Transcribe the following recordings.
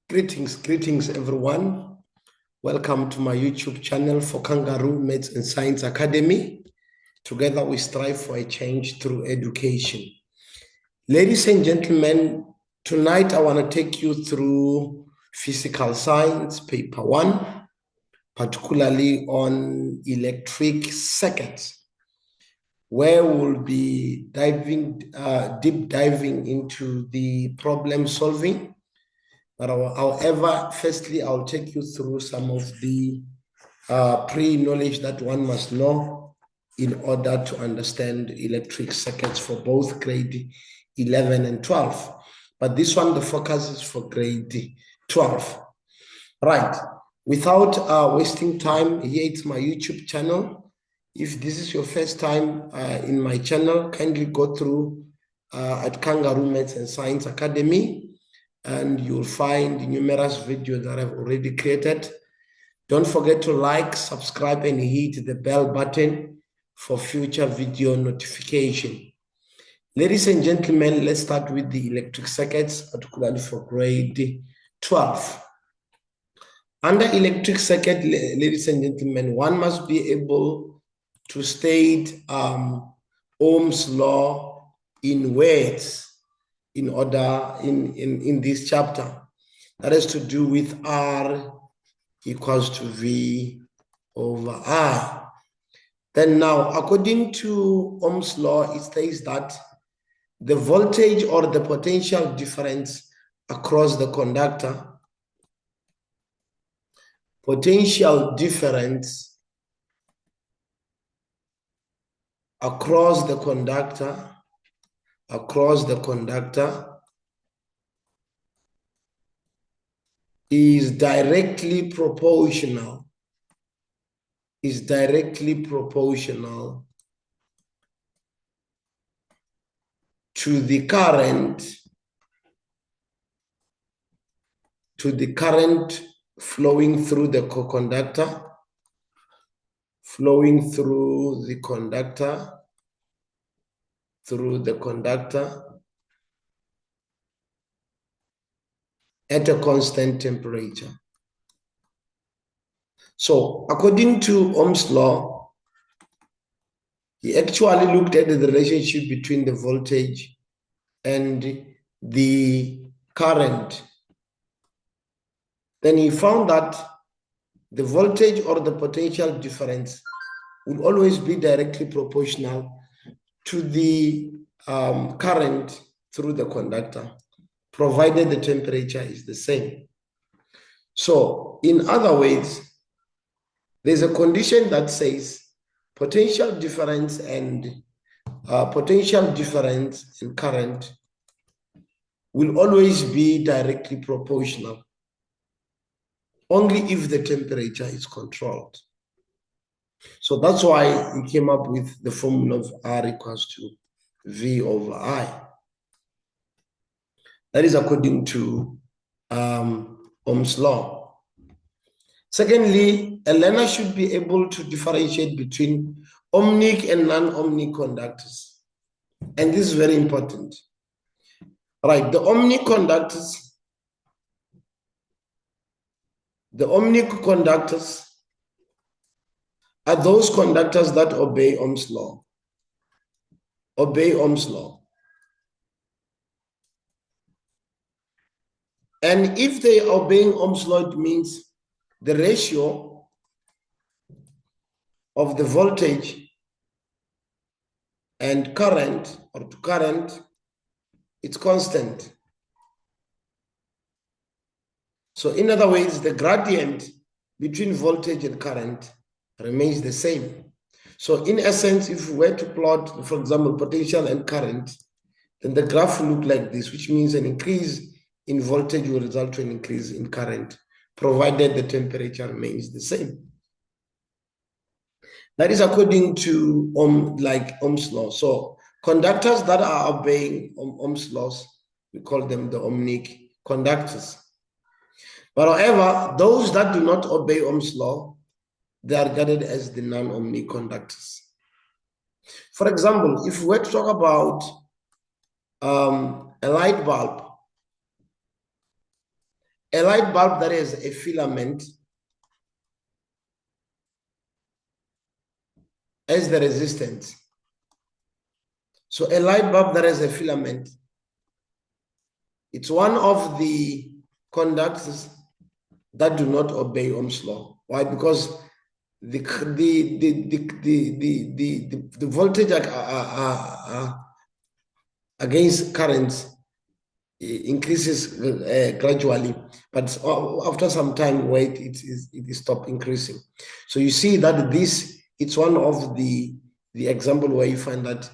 Greetings everyone. Welcome to my YouTube channel for Kangaroo Maths and Science Academy. Together we strive for a change through education. Ladies and gentlemen, tonight I want to take you through physical science, paper 1, particularly on electric circuits, where we'll be deep diving into the problem solving. But however, firstly, I'll take you through some of the pre-knowledge that one must know in order to understand electric circuits for both grade 11 and 12. But this one, the focus is for grade 12. Right. Without wasting time, here it's my YouTube channel. If this is your first time in my channel, kindly go through at Kangaroo Maths and Science Academy, and you'll find numerous videos that I've already created. Don't forget to like, subscribe, and hit the bell button for future video notification. Ladies and gentlemen, let's start with the electric circuits, particularly for grade 12. Under electric circuit, ladies and gentlemen, one must be able to state Ohm's law in words in order in this chapter. That has to do with R equals to V over I. Then now, according to Ohm's law, it says that the voltage or the potential difference across the conductor, across the conductor is directly proportional to the current flowing through the conductor at a constant temperature. So according to Ohm's law, he actually looked at the relationship between the voltage and the current. Then he found that the voltage or the potential difference will always be directly proportional to the current through the conductor, provided the temperature is the same. So in other words, there's a condition that says potential difference and current will always be directly proportional, only if the temperature is controlled. So that's why we came up with the formula of R equals to V over I. That is according to Ohm's law. Secondly, a learner should be able to differentiate between ohmnic and non-ohmnic conductors. And this is very important. Right, the ohmnic conductors are those conductors that obey Ohm's law. And if they are obeying Ohm's law, it means the ratio of the voltage and current, or to current, it's constant. So in other words, the gradient between voltage and current remains the same. So in essence, if we were to plot, for example, potential and current, then the graph will look like this, which means an increase in voltage will result to an increase in current, provided the temperature remains the same. That is according to Ohm's law. So conductors that are obeying Ohm's laws, we call them the ohmnic conductors. But however, those that do not obey Ohm's law, they are regarded as the non-ohmnic conductors. For example, if we were to talk about a light bulb, A light bulb that has a filament as the resistance. So a light bulb that has a filament, it's one of the conductors that do not obey Ohm's law. Why? Because the voltage against currents increases gradually, but after some time, wait, it is stop increasing. So you see that it's one of the example where you find that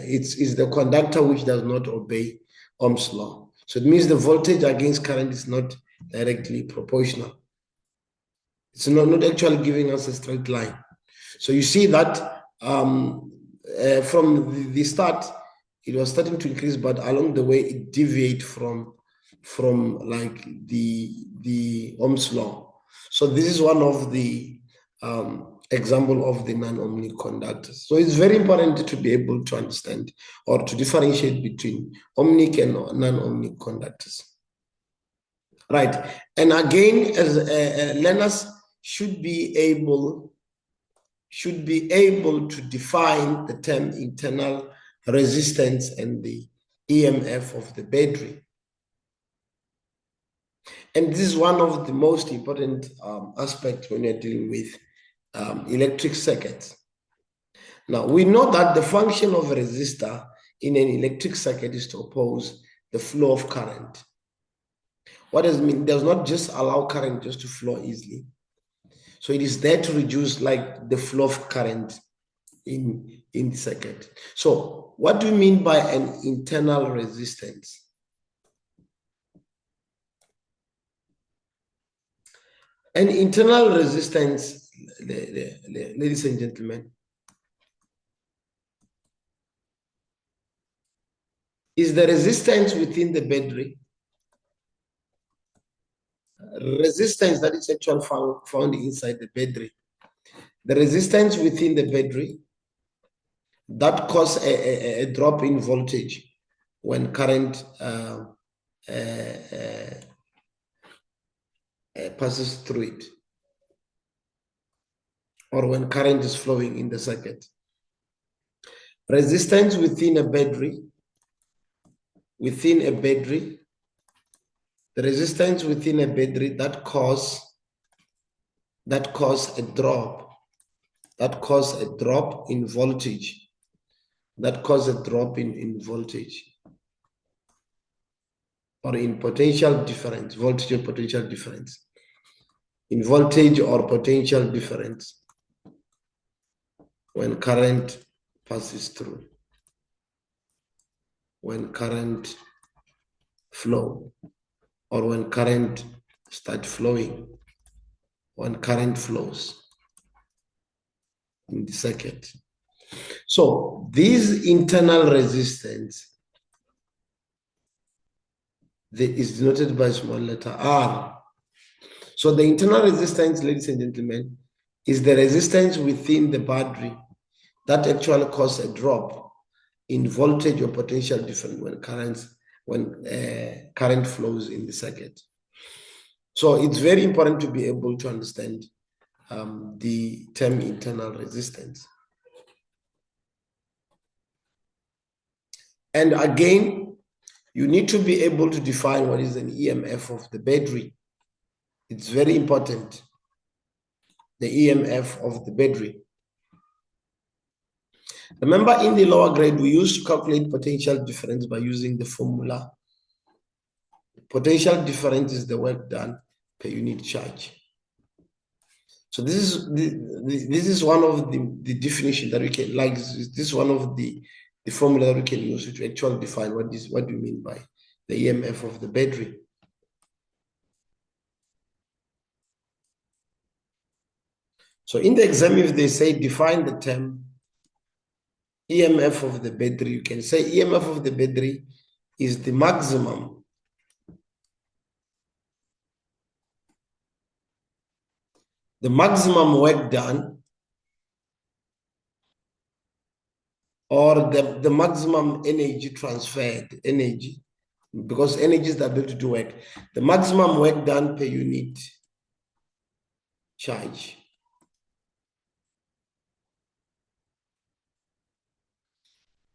it's the conductor which does not obey Ohm's law. So it means the voltage against current is not directly proportional. It's not actually giving us a straight line. So you see that from the start, it was starting to increase, but along the way, it deviated from like the Ohm's law. So this is one of the example of the non-ohmnic conductors. So it's very important to be able to understand or to differentiate between ohmnic and non-ohmnic conductors. Right. And again, as learners should be able to define the term internal resistance and the EMF of the battery. And this is one of the most important aspects when you're dealing with electric circuits. Now, we know that the function of a resistor in an electric circuit is to oppose the flow of current. What does it mean? It does not just allow current just to flow easily. So it is there to reduce like the flow of current in the circuit. So what do you mean by an internal resistance? An internal resistance, ladies and gentlemen, is the resistance within the battery. Resistance that is actually found inside the battery. The resistance within the battery that causes a drop in voltage when current passes through it, or when current is flowing in the circuit. Resistance within a battery, the resistance within a battery that cause a drop in voltage, or in potential difference, voltage and potential difference, in voltage or potential difference when current passes through, when current flow, or when current start flowing, when current flows in the circuit. So this internal resistance is denoted by small letter r. So the internal resistance, ladies and gentlemen, is the resistance within the battery that actually causes a drop in voltage or potential difference when current flows in the circuit. So it's very important to be able to understand the term internal resistance. And again, you need to be able to define what is an EMF of the battery. It's very important, the EMF of the battery. Remember, in the lower grade, we used to calculate potential difference by using the formula. Potential difference is the work done per unit charge. So this is one of the definition that we can, like, this is one of the formula that we can use to actually define what do you mean by the EMF of the battery. So in the exam, if they say define the term EMF of the battery, you can say EMF of the battery is the maximum work done, or the maximum energy transferred, because energy is the ability to do work. The maximum work done per unit charge.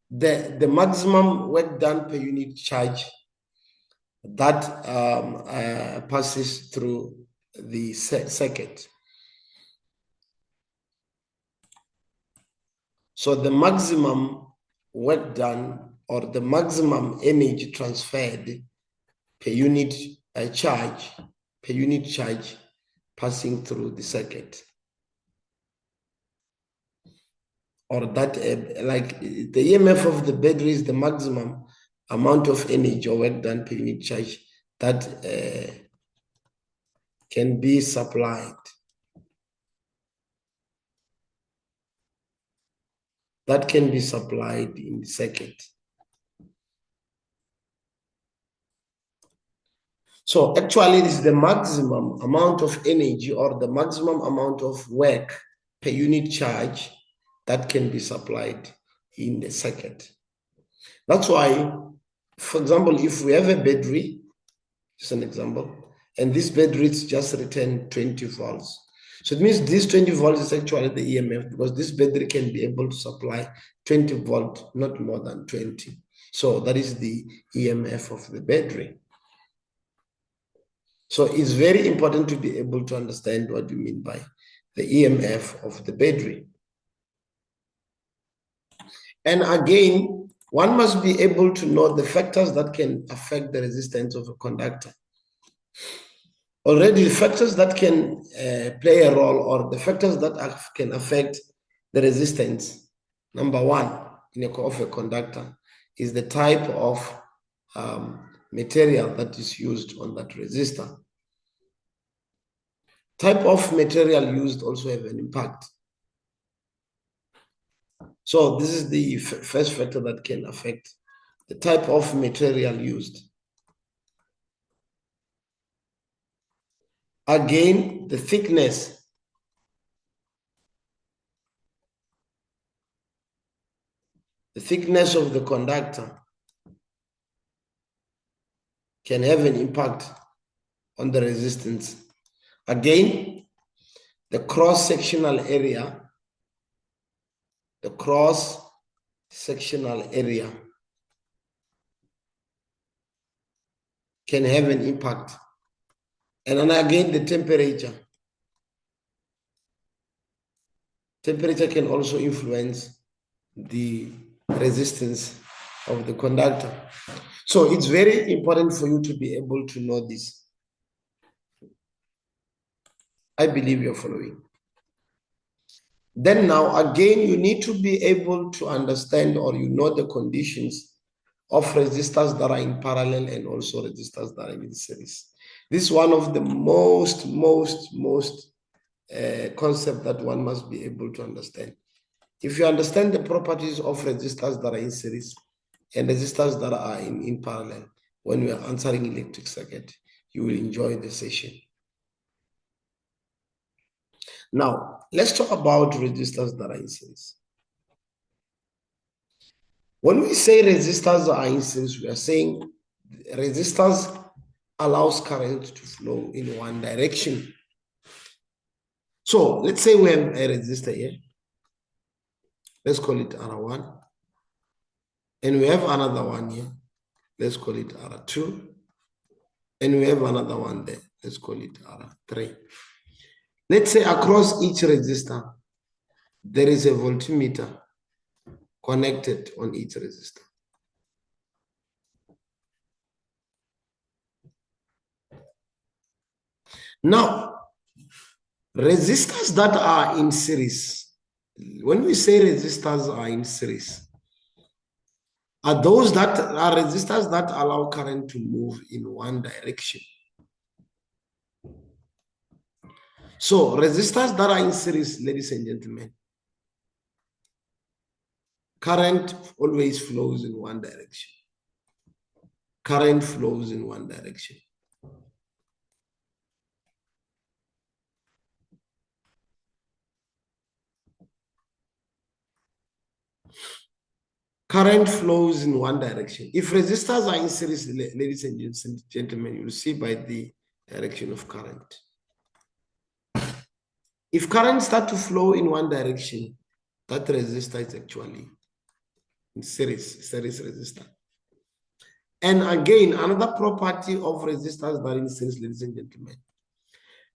The maximum work done per unit charge that passes through the circuit. So the maximum work done or the maximum energy transferred per unit charge, passing through the circuit. Or that, like the EMF of the battery is the maximum amount of energy or work done per unit charge that can be supplied. That can be supplied in the circuit. So actually, it is the maximum amount of energy or the maximum amount of work per unit charge that can be supplied in the circuit. That's why, for example, if we have a battery, just an example, and this battery just return 20 volts. So it means this 20 volts is actually the EMF because this battery can be able to supply 20 volt, not more than 20. So that is the EMF of the battery. So it's very important to be able to understand what you mean by the EMF of the battery. And again, one must be able to know the factors that can affect the resistance of a conductor. Already, the factors that can play a role or the factors that can affect the resistance, number one, of a conductor is the type of material that is used on that resistor. Type of material used also have an impact. So this is the first factor that can affect the type of material used. Again, the thickness. The thickness of the conductor can have an impact on the resistance. Again, the cross-sectional area, can have an impact. And then again, the temperature. Temperature can also influence the resistance of the conductor. So it's very important for you to be able to know this. I believe you're following. Then now, again, you need to be able to understand or you know the conditions of resistors that are in parallel and also resistors that are in series. This is one of the most concept that one must be able to understand. If you understand the properties of resistors that are in series and resistors that are in parallel, when we are answering electric circuit, you will enjoy the session. Now, let's talk about resistors that are in series. When we say resistors are in series, we are saying resistors allows current to flow in one direction. So let's say we have a resistor here. Let's call it R1. And we have another one here. Let's call it R2. And we have another one there. Let's call it R3. Let's say across each resistor, there is a voltmeter connected on each resistor. Now, resistors that are in series, when we say resistors are in series, are those that are resistors that allow current to move in one direction. So resistors that are in series, ladies and gentlemen, current always flows in one direction. Current flows in one direction. current flows in one direction. If resistors are in series, ladies and gentlemen, you'll see by the direction of current. If current start to flow in one direction, that resistor is actually in series resistor. And again, another property of resistors that are in series, ladies and gentlemen.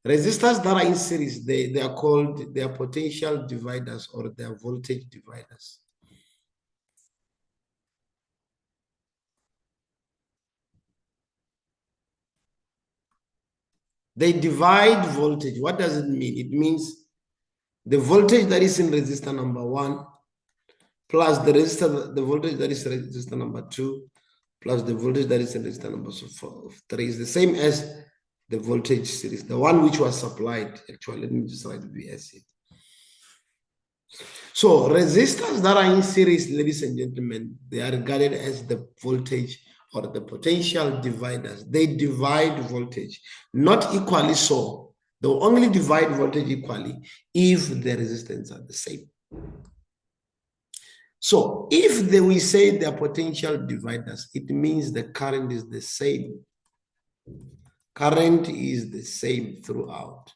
Resistors that are in series, they are called their potential dividers or their voltage dividers. They divide voltage. What does it mean? It means the voltage that is in resistor number 1 plus the voltage that is in resistor number 2 plus the voltage that is in resistor number 3 is the same as the voltage series, the one which was supplied. Actually, let me just write VS here. So resistors that are in series, ladies and gentlemen, they are regarded as the voltage or the potential dividers. They divide voltage, not equally so. They will only divide voltage equally if the resistance are the same. So if we say they are potential dividers, it means the current is the same. Current is the same throughout.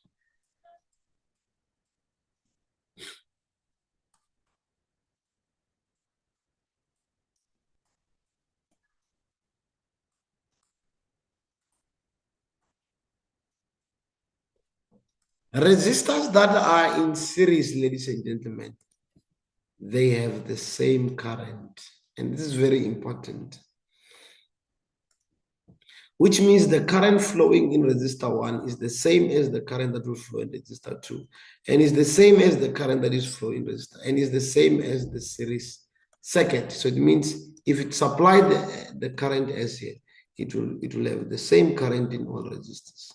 Resistors that are in series, ladies and gentlemen, they have the same current. And this is very important. Which means the current flowing in resistor 1 is the same as the current that will flow in resistor 2. And is the same as the current that is flowing in resistor. And is the same as the series circuit. So it means if it supplied the current as here, it will have the same current in all resistors.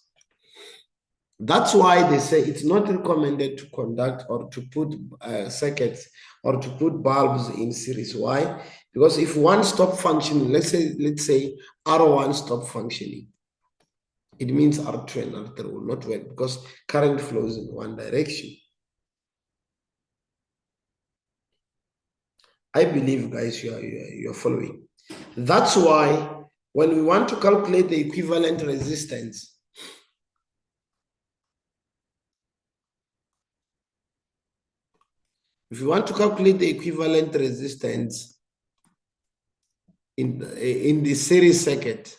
That's why they say it's not recommended to conduct or to put circuits or to put bulbs in series. Why? Because if one stop functioning, let's say R1 stop functioning, it means R2 and R3 will not work because current flows in one direction. I believe, guys, you're following. That's why when we want to calculate the equivalent resistance, if you want to calculate the equivalent resistance in the series circuit,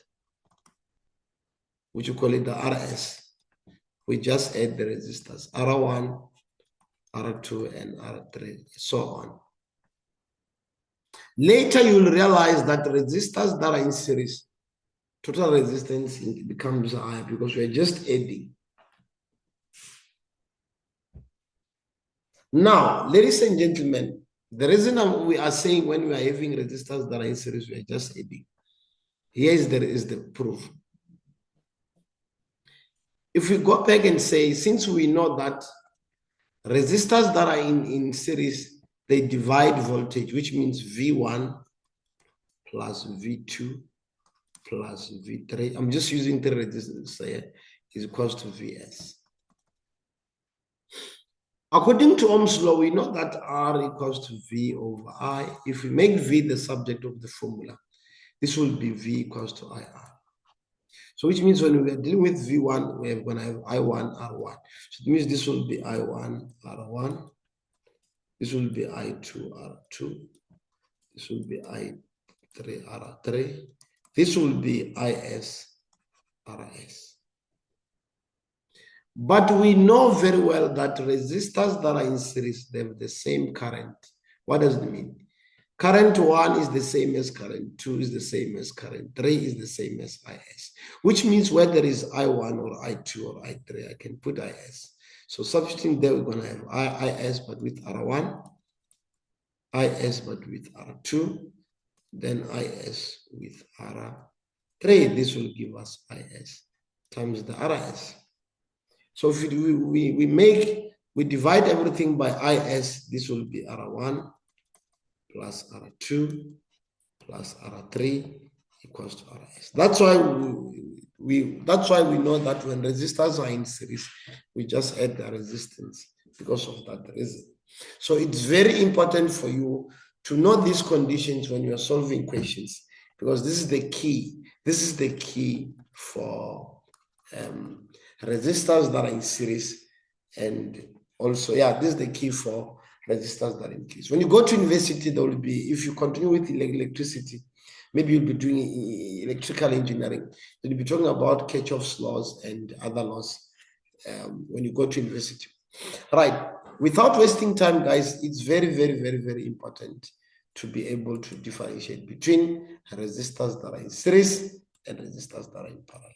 which you call it the RS, we just add the resistors, R1, R2, and R3, so on. Later, you will realize that resistors that are in series, total resistance becomes higher because we're just adding. Now, ladies and gentlemen, the reason we are saying when we are having resistors that are in series, we are just adding. Here is the proof. If we go back and say, since we know that resistors that are in series, they divide voltage, which means V1 plus V2 plus V3. I'm just using 3 resistors here, is equals to Vs. According to Ohm's law, we know that R equals to V over I. If we make V the subject of the formula, this will be V equals to IR. So which means when we are dealing with V1, we are going to have I1, R1. So it means this will be I1, R1. This will be I2, R2. This will be I3, R3. This will be IS, RS. But we know very well that resistors that are in series, they have the same current. What does it mean? Current 1 is the same as current 2 is the same as current 3 is the same as IS, which means whether it is I1 or I2 or I3, I can put IS. So substituting there, we're going to have IS but with R1, IS but with R2, then IS with R3. This will give us IS times the RS. So if we divide everything by IS, this will be R1 plus R2 plus R3 equals to RS. That's why we know that when resistors are in series, we just add the resistance because of that reason. So it's very important for you to know these conditions when you are solving questions, because this is the key. This is the key for resistors that are in series, and also, yeah, this is the key for resistors that are in series. When you go to university, there will be, if you continue with electricity, maybe you'll be doing electrical engineering, you'll be talking about Kirchhoff's laws and other laws when you go to university. Right. Without wasting time, guys, it's very, very, very, very important to be able to differentiate between resistors that are in series and resistors that are in parallel.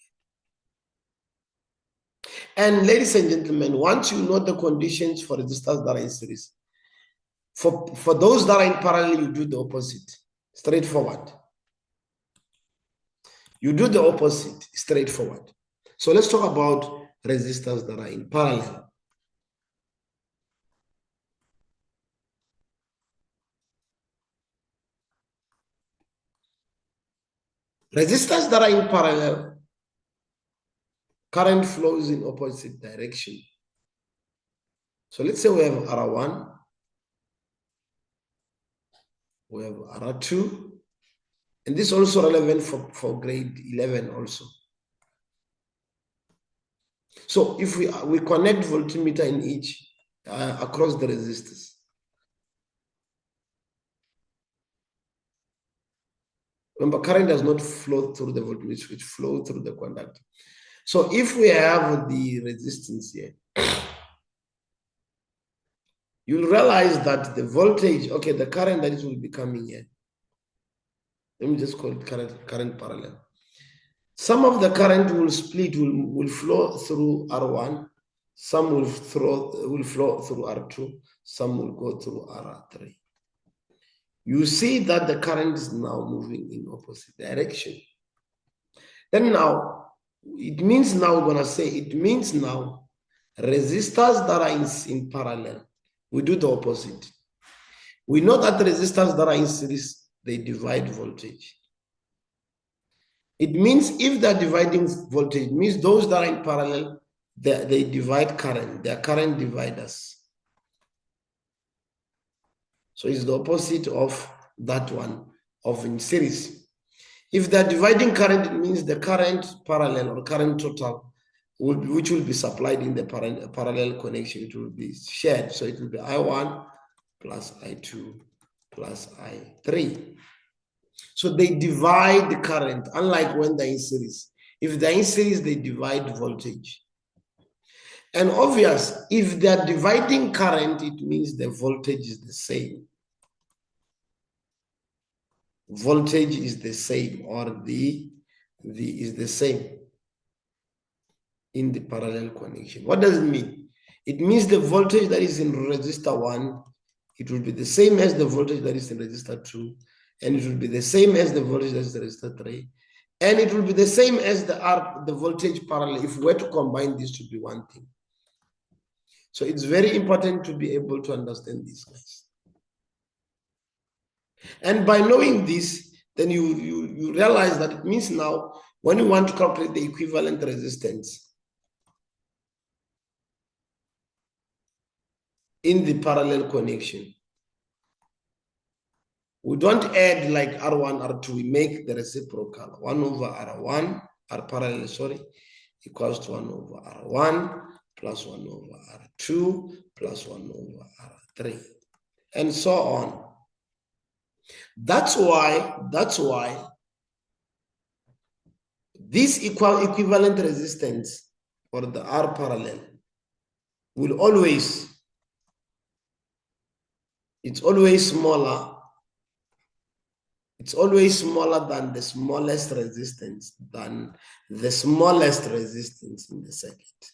And ladies and gentlemen, once you know the conditions for resistors that are in series, for those that are in parallel, you do the opposite. Straightforward. You do the opposite, straightforward. So let's talk about resistors that are in parallel. Resistors that are in parallel, current flows in opposite direction. So let's say we have R1, we have R2, and this is also relevant for grade 11 also. So if we connect voltmeter in each across the resistors. Remember, current does not flow through the voltmeter, it flows through the conductor. So if we have the resistance here, you'll realize that the voltage, okay, the current that will be coming here, let me just call it current parallel. Some of the current will split, will flow through R1, some will flow through R2, some will go through R3. You see that the current is now moving in opposite direction. Then now, it means now, we're gonna say, it means now, resistors that are in parallel, we do the opposite. We know that resistors that are in series, they divide voltage. It means if they're dividing voltage, it means those that are in parallel, they divide current, they're current dividers. So it's the opposite of that one, of in series. If they're dividing current, it means the current parallel or current total, which will be supplied in the parallel connection, it will be shared. So it will be I1 plus I2 plus I3. So they divide the current, unlike when they're in series. If they're in series, they divide voltage. And obvious, if they're dividing current, it means the voltage is the same. Voltage is the same, or is the same in the parallel connection. What does it mean? It means the voltage that is in resistor 1, it will be the same as the voltage that is in resistor 2, and it will be the same as the voltage that is in resistor 3, and it will be the same as the voltage parallel if we were to combine these to be one thing. So it's very important to be able to understand these guys. And by knowing this, then you realize that it means now when you want to calculate the equivalent resistance in the parallel connection, we don't add like R1, R2, we make the reciprocal. 1 over R1, R parallel, sorry, equals to 1 over R1 plus 1 over R2 plus 1 over R3, and so on. That's why this equivalent resistance for the R parallel will always, it's always smaller than the smallest resistance, in the circuit.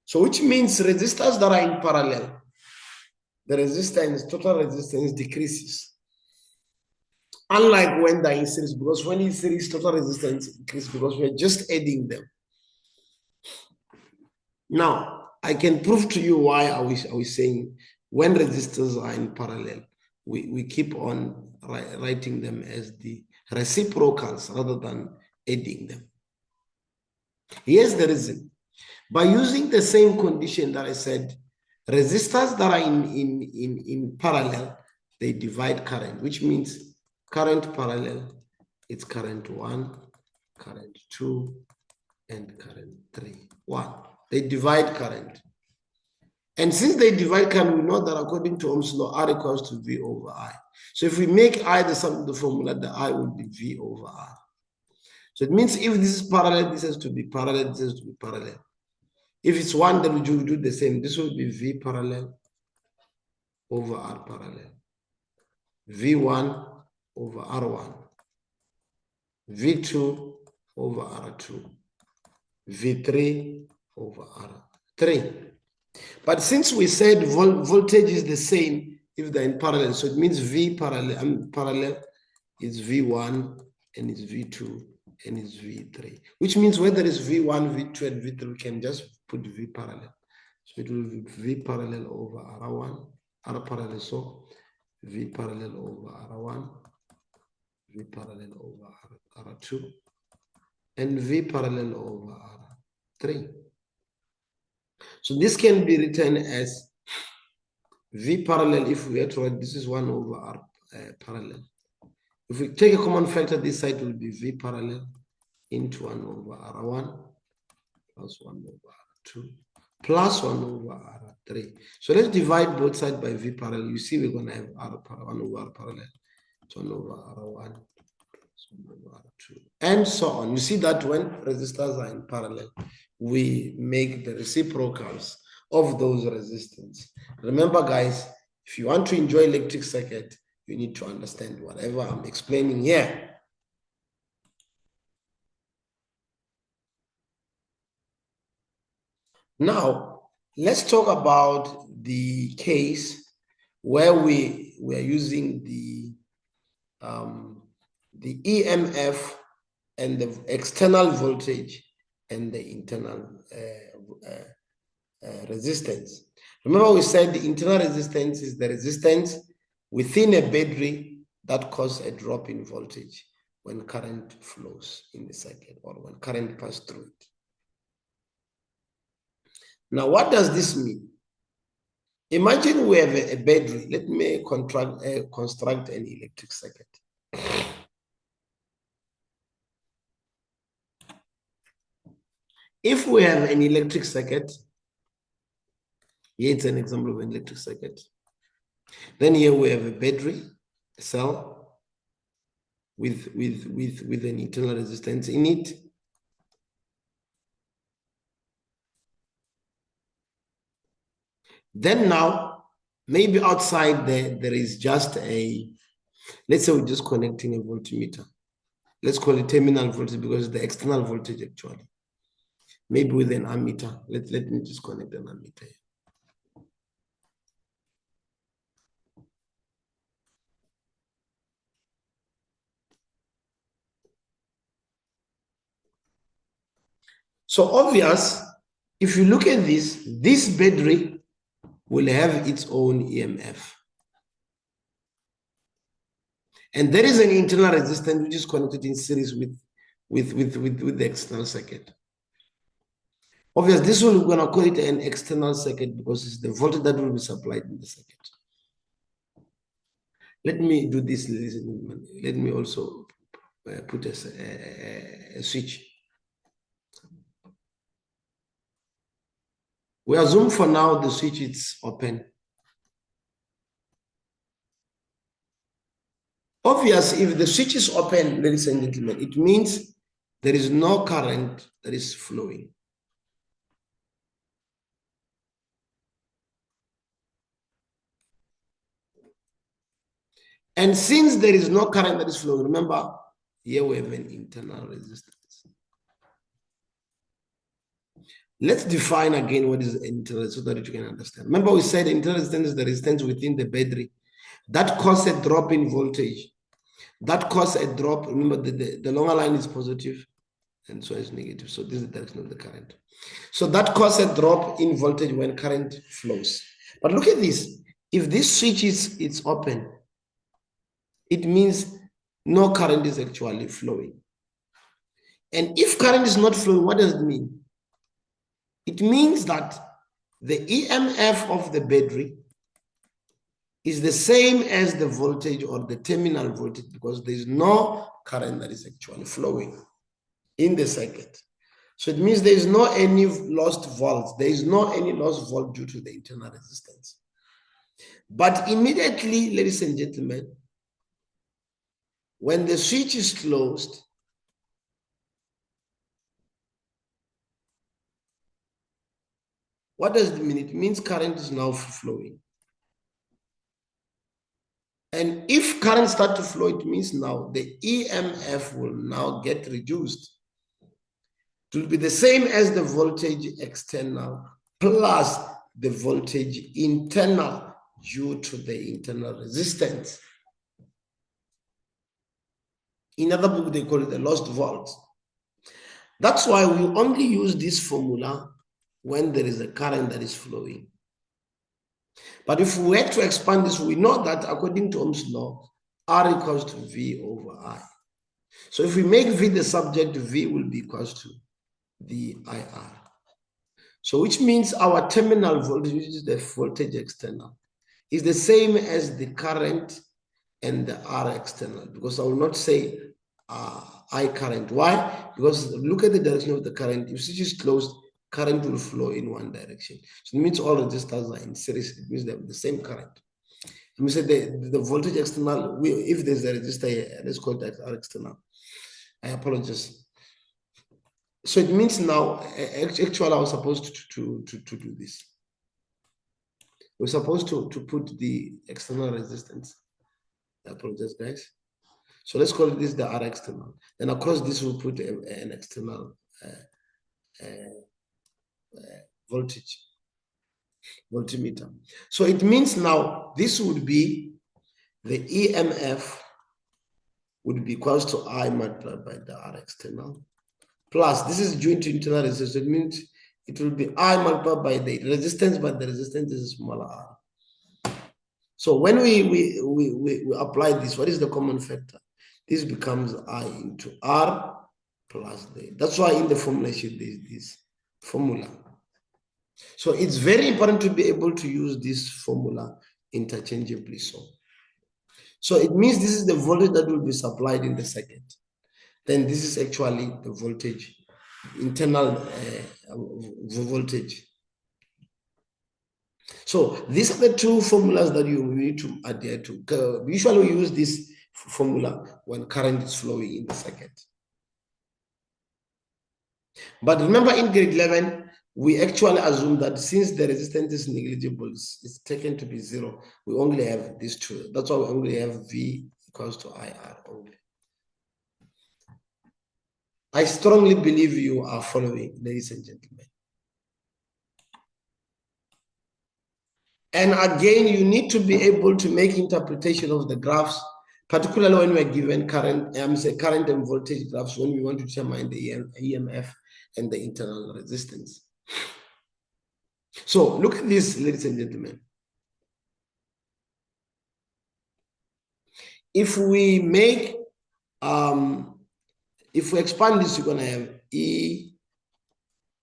So which means resistors that are in parallel, the resistance, total resistance decreases. Unlike when they're in series, because when in series, total resistance increases because we're just adding them. Now, I can prove to you why I was saying when resistors are in parallel, we keep on writing them as the reciprocals rather than adding them. Here's the reason. By using the same condition that I said, resistors that are in parallel, they divide current, which means current parallel, it's current 1, current 2, and current 3. 1. They divide current. And since they divide current, we know that according to Ohm's law, R equals to V over I. So if we make I the sum of the formula, the I would be V over R. So it means if this is parallel, this has to be parallel, this has to be parallel. If it's 1, then we do the same. This will be V parallel over R parallel. V1 over R1. V2 over R2. V3 over R3. But since we said voltage is the same if they're in parallel, so it means V parallel is V1 and it's V2 and it's V3, which means when there is V1, V2, and V3, we can just put V parallel. So it will be V parallel over R1, R parallel, so V parallel over R1, V parallel over R2, and V parallel over R3. So this can be written as V parallel, if we had to write, this is 1 over R parallel. If we take a common factor, this side will be V parallel into 1 over R1 plus 1 over R2 plus 1 over R3. So let's divide both sides by V parallel. You see we're going to have 1 over R parallel. So 1 over R1 plus 1 over R2 and so on. You see that when resistors are in parallel, we make the reciprocals of those resistance. Remember, guys, if you want to enjoy electric circuit, you need to understand whatever I'm explaining here. Now, let's talk about the case where we are using the EMF and the external voltage and the internal resistance. Remember, we said the internal resistance is the resistance within a battery that causes a drop in voltage when current flows in the circuit or when current passes through it. Now, what does this mean? Imagine we have a battery. Let me construct an electric circuit. If we have an electric circuit, here it's an example of an electric circuit. Then here we have a battery, a cell with an internal resistance in it. Then now, maybe outside there is just a, let's say we're just connecting a voltmeter. Let's call it terminal voltage because it's the external voltage actually. Maybe with an ammeter. Let me just connect an ammeter. So obvious, if you look at this battery will have its own EMF. And there is an internal resistance which is connected in series with the external circuit. Obviously, this one we're going to call it an external circuit because it's the voltage that will be supplied in the circuit. Let me do this. Let me also put a switch. We assume for now the switch is open. Obviously, if the switch is open, ladies and gentlemen, it means there is no current that is flowing. And since there is no current that is flowing, remember, here we have an internal resistance. Let's define again what is internal so that you can understand. Remember, we said internal resistance is the resistance within the battery that causes a drop in voltage. That causes a drop. Remember, the longer line is positive and so is negative. So this is the direction of the current. So that causes a drop in voltage when current flows. But look at this. If this switch is open, it means no current is actually flowing. And if current is not flowing, what does it mean? It means that the EMF of the battery is the same as the voltage or the terminal voltage, because there is no current that is actually flowing in the circuit. So it means there is no any lost volts. There is no any lost volt due to the internal resistance. But immediately, ladies and gentlemen, when the switch is closed, what does it mean? It means current is now flowing. And if current starts to flow, it means now the EMF will now get reduced. It will be the same as the voltage external plus the voltage internal due to the internal resistance. In other book, they call it the lost volts. That's why we only use this formula when there is a current that is flowing. But if we were to expand this, we know that according to Ohm's law, R equals to V over I. So if we make V the subject, V will be equals to VIR. So which means our terminal voltage, which is the voltage external, is the same as the current and the R external, because I will not say I current. Why? Because look at the direction of the current. If switch is closed, current will flow in one direction. So it means all resistors are in series. It means they have the same current. Let me say the voltage external, if there's a resistor here, let's call it R external. I apologize. So it means now, actually, I was supposed to do this. We're supposed to put the external resistance. I apologize, guys. So let's call this the R external. Then across this, we'll put an external voltmeter. So it means now this would be the EMF would be equals to I multiplied by the R external. Plus, this is due to internal resistance. It means it will be I multiplied by the resistance, but the resistance is smaller r. So when we apply this, what is the common factor? This becomes I into R plus the. That's why in the formulation there is this formula. So it's very important to be able to use this formula interchangeably. So it means this is the voltage that will be supplied in the circuit. Then this is actually the voltage, internal voltage. So these are the two formulas that you need to adhere to. Usually we use this formula when current is flowing in the circuit. But remember in grade 11, we actually assume that since the resistance is negligible, it's taken to be 0, we only have these two. That's why we only have V equals to IR only. I strongly believe you are following, ladies and gentlemen. And again, you need to be able to make interpretation of the graphs, particularly when we're given current and voltage graphs, when we want to determine the EMF and the internal resistance. So look at this, ladies and gentlemen. If we make, if we expand this, you're going to have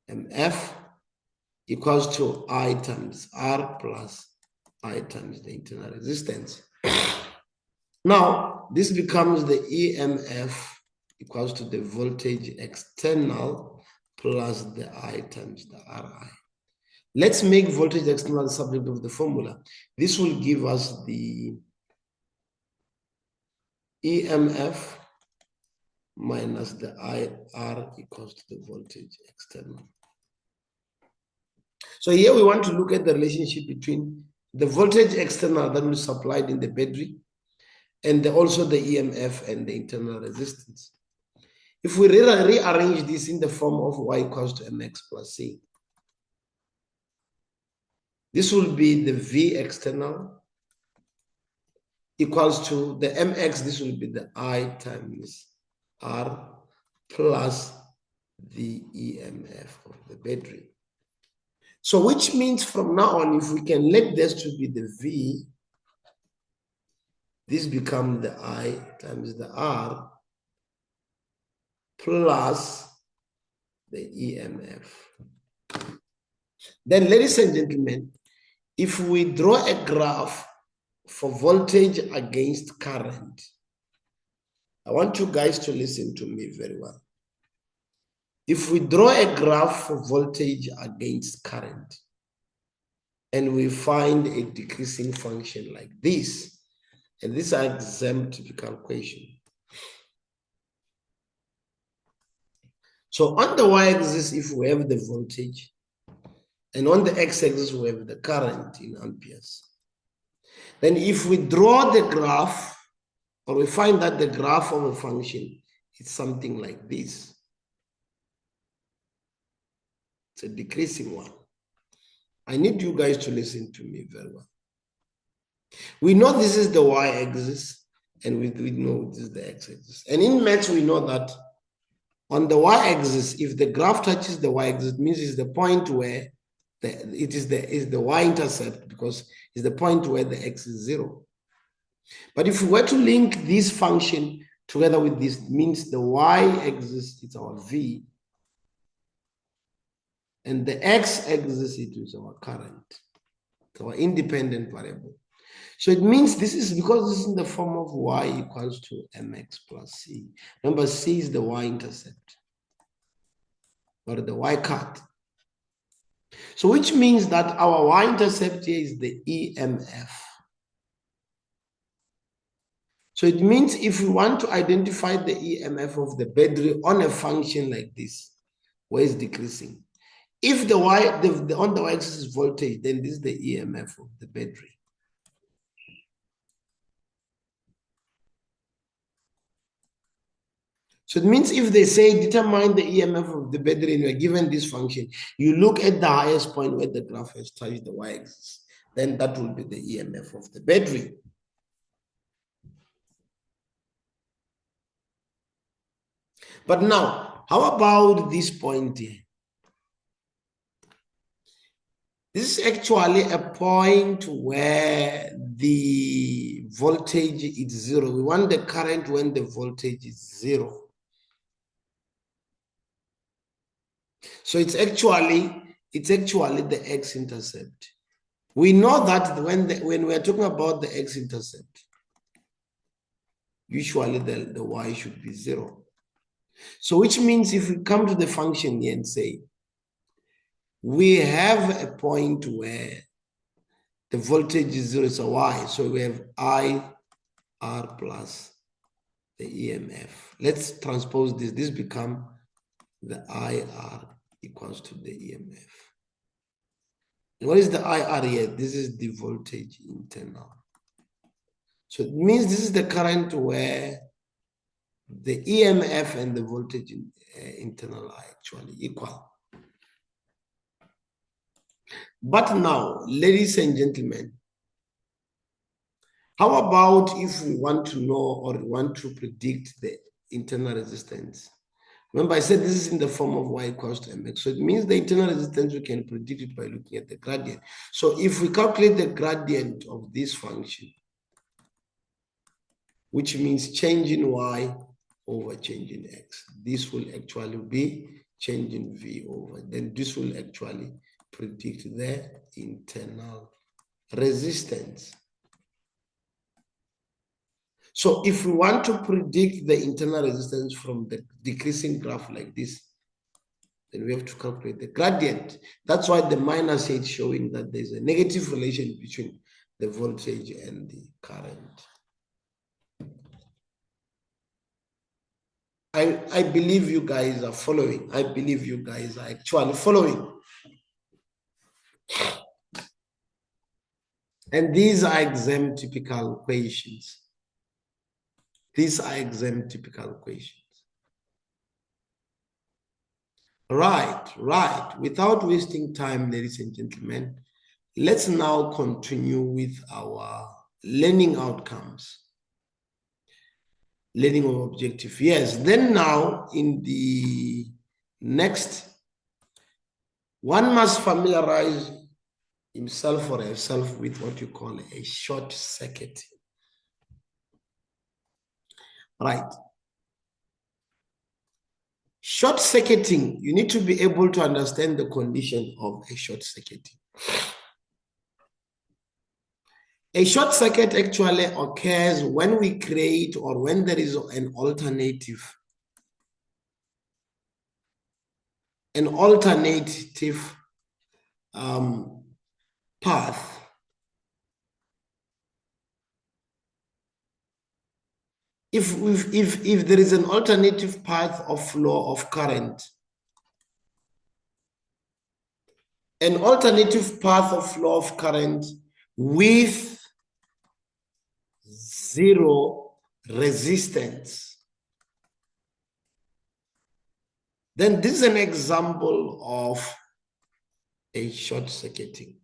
EMF equals to I times R plus I times the internal resistance. Now, this becomes the EMF equals to the voltage external plus the I times the RI. Let's make voltage external the subject of the formula. This will give us the EMF minus the IR equals to the voltage external. So here we want to look at the relationship between the voltage external that was supplied in the battery and also the EMF and the internal resistance. If we rearrange this in the form of Y equals to MX plus C, this will be the V external equals to the MX, this will be the I times R plus the EMF of the battery. So which means from now on, if we can let this to be the V, this becomes the I times the R plus the EMF. Then, ladies and gentlemen, if we draw a graph for voltage against current, I want you guys to listen to me very well. If we draw a graph for voltage against current, and we find a decreasing function like this, and this is an exam typical equation. So on the y-axis, if we have the voltage, and on the x-axis, we have the current in amperes. Then if we draw the graph, or we find that the graph of a function is something like this. It's a decreasing one. I need you guys to listen to me very well. We know this is the y-axis, and we know this is the x-axis. And in maths, we know that on the y-axis, if the graph touches the y-axis, it means it's the point where it is the y-intercept, because it's the point where the x is 0. But if we were to link this function together with this, it means the y-axis is our v, and the x-axis is our current, it's our independent variable. So it means this is, because this is in the form of y equals to mx plus c. Remember, c is the y-intercept, or the y-cut. So which means that our y-intercept here is the EMF. So it means if we want to identify the EMF of the battery on a function like this, where it's decreasing, if the on the y-axis is voltage, then this is the EMF of the battery. So it means if they say determine the EMF of the battery and you're given this function, you look at the highest point where the graph has touched the y-axis, then that will be the EMF of the battery. But now, how about this point here? This is actually a point where the voltage is 0. We want the current when the voltage is 0. So it's actually the x-intercept. We know that when we are talking about the x-intercept, usually the y should be 0. So which means if we come to the function here and say, we have a point where the voltage is 0, so y, so we have IR plus the EMF. Let's transpose this. This become the IR equals to the EMF. And what is the IR here? This is the voltage internal. So it means this is the current where the EMF and the voltage internal are actually equal. But now, ladies and gentlemen, how about if we want to know or want to predict the internal resistance? Remember, I said this is in the form of y equals to mx. So it means the internal resistance, we can predict it by looking at the gradient. So if we calculate the gradient of this function, which means change in y over change in x, this will actually be change in v over, then this will actually predict the internal resistance. So if we want to predict the internal resistance from the decreasing graph like this, then we have to calculate the gradient. That's why the minus is showing that there's a negative relation between the voltage and the current. I believe you guys are following. I believe you guys are actually following. And these are exam typical equations. These are exam typical equations. Right. Without wasting time, ladies and gentlemen, let's now continue with our learning outcomes. Learning of objective. Yes, then now in the next, one must familiarize himself or herself with what you call a short circuit. Right. Short circuiting, you need to be able to understand the condition of a short circuiting. A short circuit actually occurs when we create or when there is an alternative path if there is an alternative path of flow of current, an alternative path of flow of current with zero resistance, then this is an example of a short circuiting.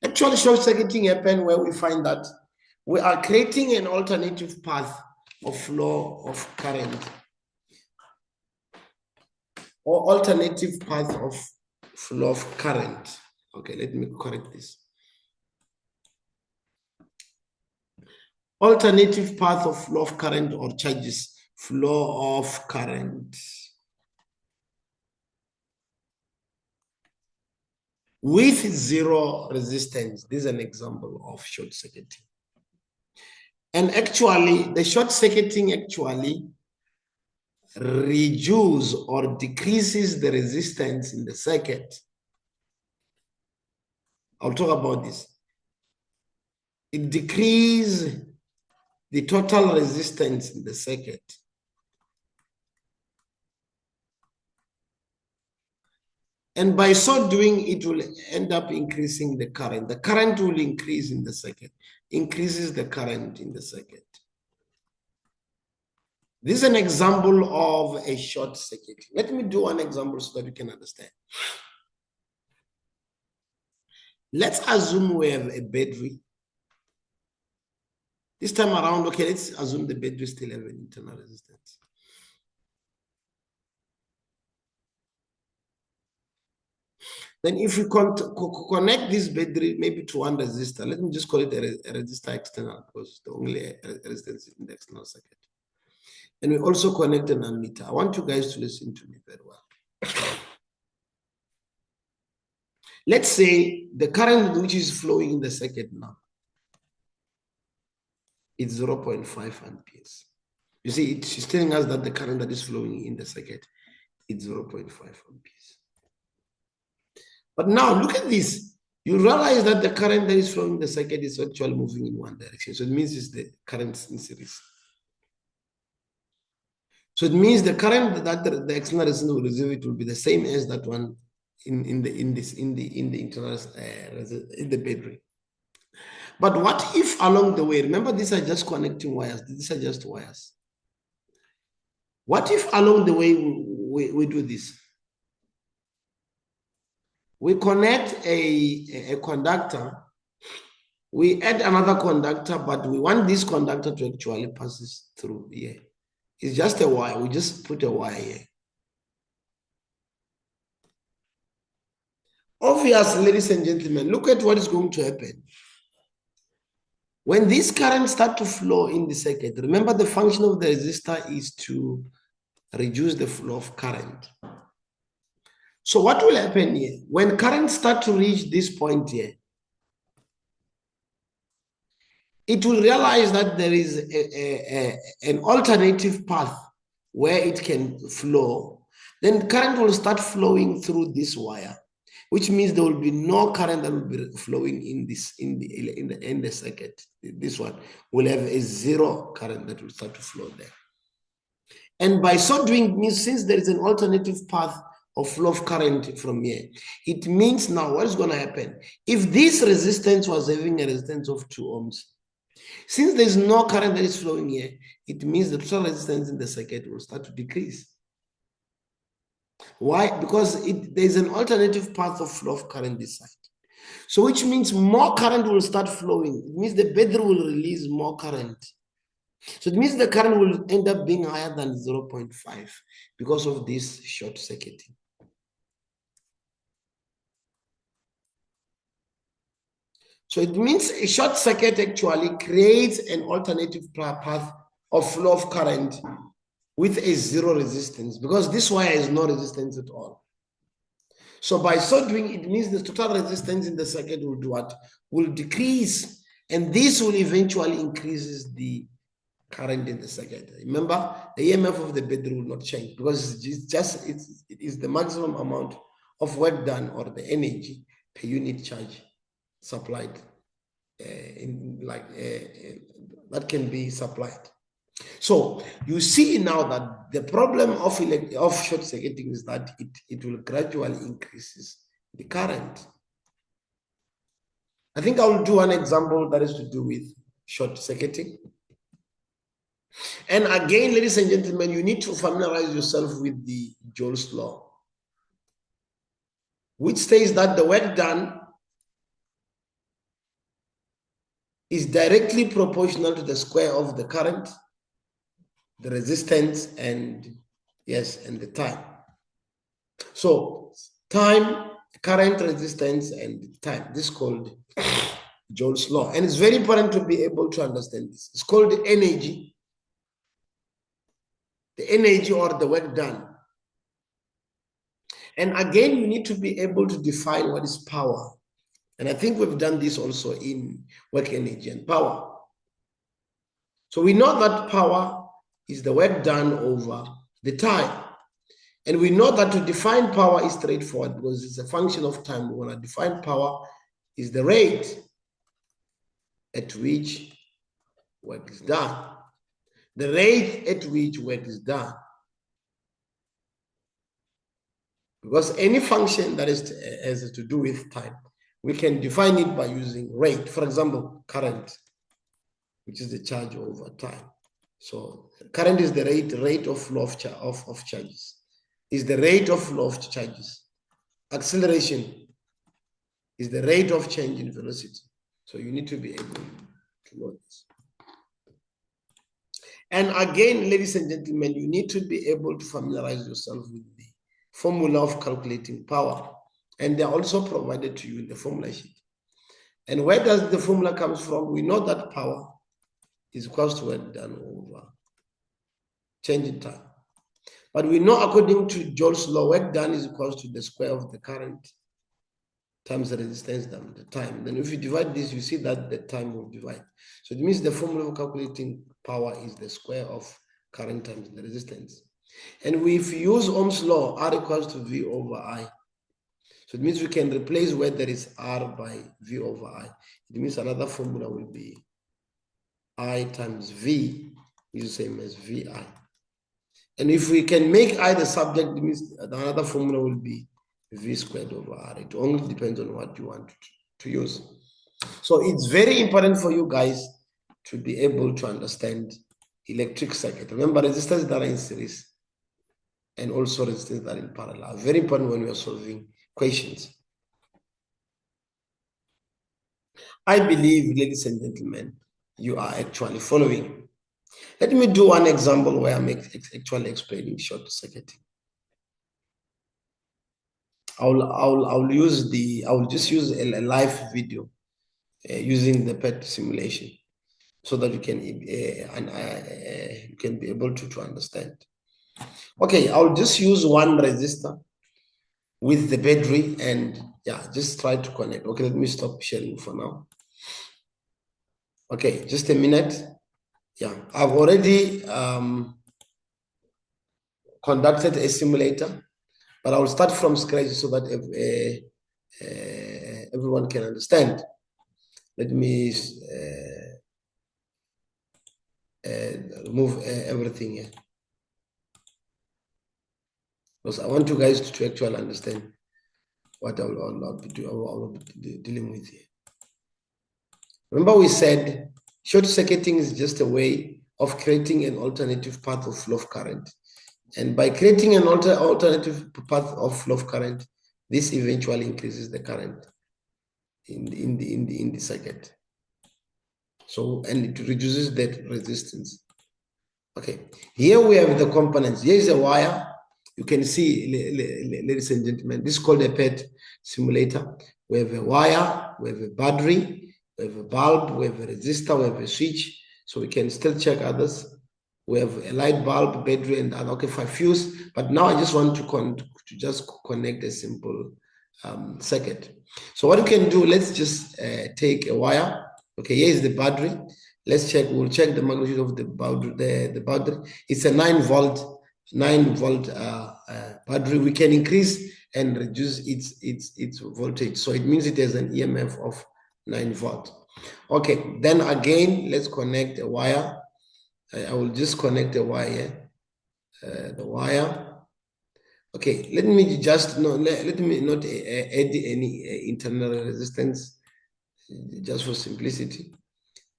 Actually, short circuiting happens where we find that we are creating an alternative path of flow of current or alternative path of flow of current. Okay, let me correct this. Alternative path of flow of current or charges, flow of current with zero resistance. This is an example of short circuiting. And actually, the short circuiting actually reduces or decreases the resistance in the circuit. I'll talk about this. It decreases the total resistance in the circuit. And by so doing, it will end up increasing the current. The current will increase in the circuit, increases the current in the circuit. This is an example of a short circuit. Let me do one example so that you can understand. Let's assume we have a battery. This time around, okay, let's assume the battery still have an internal resistance. Then if we connect this battery maybe to one resistor, let me just call it a resistor external because it's the only resistance in the external circuit. And we also connect an ammeter. I want you guys to listen to me very well. Let's say the current which is flowing in the circuit now is 0.5 amperes. You see, it's telling us that the current that is flowing in the circuit is 0.5 amperes. But now look at this. You realize that the current that is flowing in the circuit is actually moving in one direction. So it means it's the current in series. So it means the current that the external resistance will receive it will be the same as that one in the internal in the battery. But what if along the way, remember these are just connecting wires, these are just wires. What if along the way we do this? We connect a conductor, we add another conductor, but we want this conductor to actually pass through here. It's just a wire, we just put a wire here. Obviously, ladies and gentlemen, look at what is going to happen. When these currents start to flow in the circuit, remember the function of the resistor is to reduce the flow of current. So what will happen here? When currents start to reach this point here, it will realize that there is an alternative path where it can flow. Then current will start flowing through this wire, which means there will be no current that will be flowing in the circuit. This one will have a zero current that will start to flow there. And by so doing, means since there is an alternative path of flow of current from here, it means now what is going to happen? If this resistance was having a resistance of 2 ohms, since there is no current that is flowing here, it means the total resistance in the circuit will start to decrease. Why? Because there is an alternative path of flow of current this side. So which means more current will start flowing. It means the battery will release more current. So it means the current will end up being higher than 0.5 because of this short circuiting. So it means a short circuit actually creates an alternative path of flow of current with a zero resistance, because this wire has no resistance at all. So by so doing, it means the total resistance in the circuit will do what? Will decrease, and this will eventually increases the current in the circuit. Remember, the EMF of the battery will not change because it is the maximum amount of work done or the energy per unit charge supplied that can be supplied. So you see now that the problem of short circuiting is that it will gradually increases the current. I think I will do an example that is to do with short circuiting. And again, ladies and gentlemen, you need to familiarize yourself with the Joule's law, which says that the work done is directly proportional to the square of the current, the resistance, and the time. So time, current, resistance, and time. This is called Joule's law. And it's very important to be able to understand this. It's called the energy or the work done. And again, you need to be able to define what is power. And I think we've done this also in work energy and power. So we know that power is the work done over the time. And we know that to define power is straightforward because it's a function of time. We want to define power is the rate at which work is done. The rate at which work is done. Because any function that has to do with time, we can define it by using rate. For example, current, which is the charge over time. So current is the rate of flow of charges. Is the rate of flow of charges. Acceleration is the rate of change in velocity. So you need to be able to know this. And again, ladies and gentlemen, you need to be able to familiarize yourself with the formula of calculating power. And they're also provided to you in the formula sheet. And where does the formula comes from? We know that power is equals to work done over change in time. But we know according to Joule's law, work done is equals to the square of the current times the resistance times the time. Then if you divide this, you see that the time will divide. So it means the formula for calculating power is the square of current times the resistance. And if we use Ohm's law, R equals to V over I. So it means we can replace where there is R by V over I. It means another formula will be I times V is the same as VI. And if we can make I the subject, it means another formula will be V squared over R. It only depends on what you want to use. So it's very important for you guys to be able to understand electric circuit. Remember, resistors that are in series and also resistors that are in parallel are very important when we are solving equations. I believe, ladies and gentlemen, you are actually following. Let me do one example where I'm actually explaining short circuiting. I'll just use a live video using the PET simulation so that you can be able to understand. Okay, I'll just use one resistor with the battery and just try to connect. Okay, let me stop sharing for now. Okay, just a minute. Yeah, I've already conducted a simulator, but I'll start from scratch so that everyone can understand. Let me remove everything here, because I want you guys to actually understand what I'll be dealing with here. Remember, we said short circuiting is just a way of creating an alternative path of flow of current. And by creating an alternative path of flow of current, this eventually increases the current in the circuit. So, and it reduces that resistance. Okay, here we have the components. Here is a wire. You can see, ladies and gentlemen, this is called a PET simulator. We have a wire, we have a battery, we have a bulb, we have a resistor, we have a switch. So we can still check others. We have a light bulb, battery, and other. Okay, for fuse. But now I just want to just connect a simple circuit. So what you can do, let's just take a wire. Okay, here is the battery. Let's check. We'll check the magnitude of the battery. The battery. It's a 9-volt battery. We can increase and reduce its voltage. So it means it has an EMF of 9 volt. Okay, then again, let's connect a wire. I will just connect a wire. The wire. Okay, let me not add any internal resistance, just for simplicity.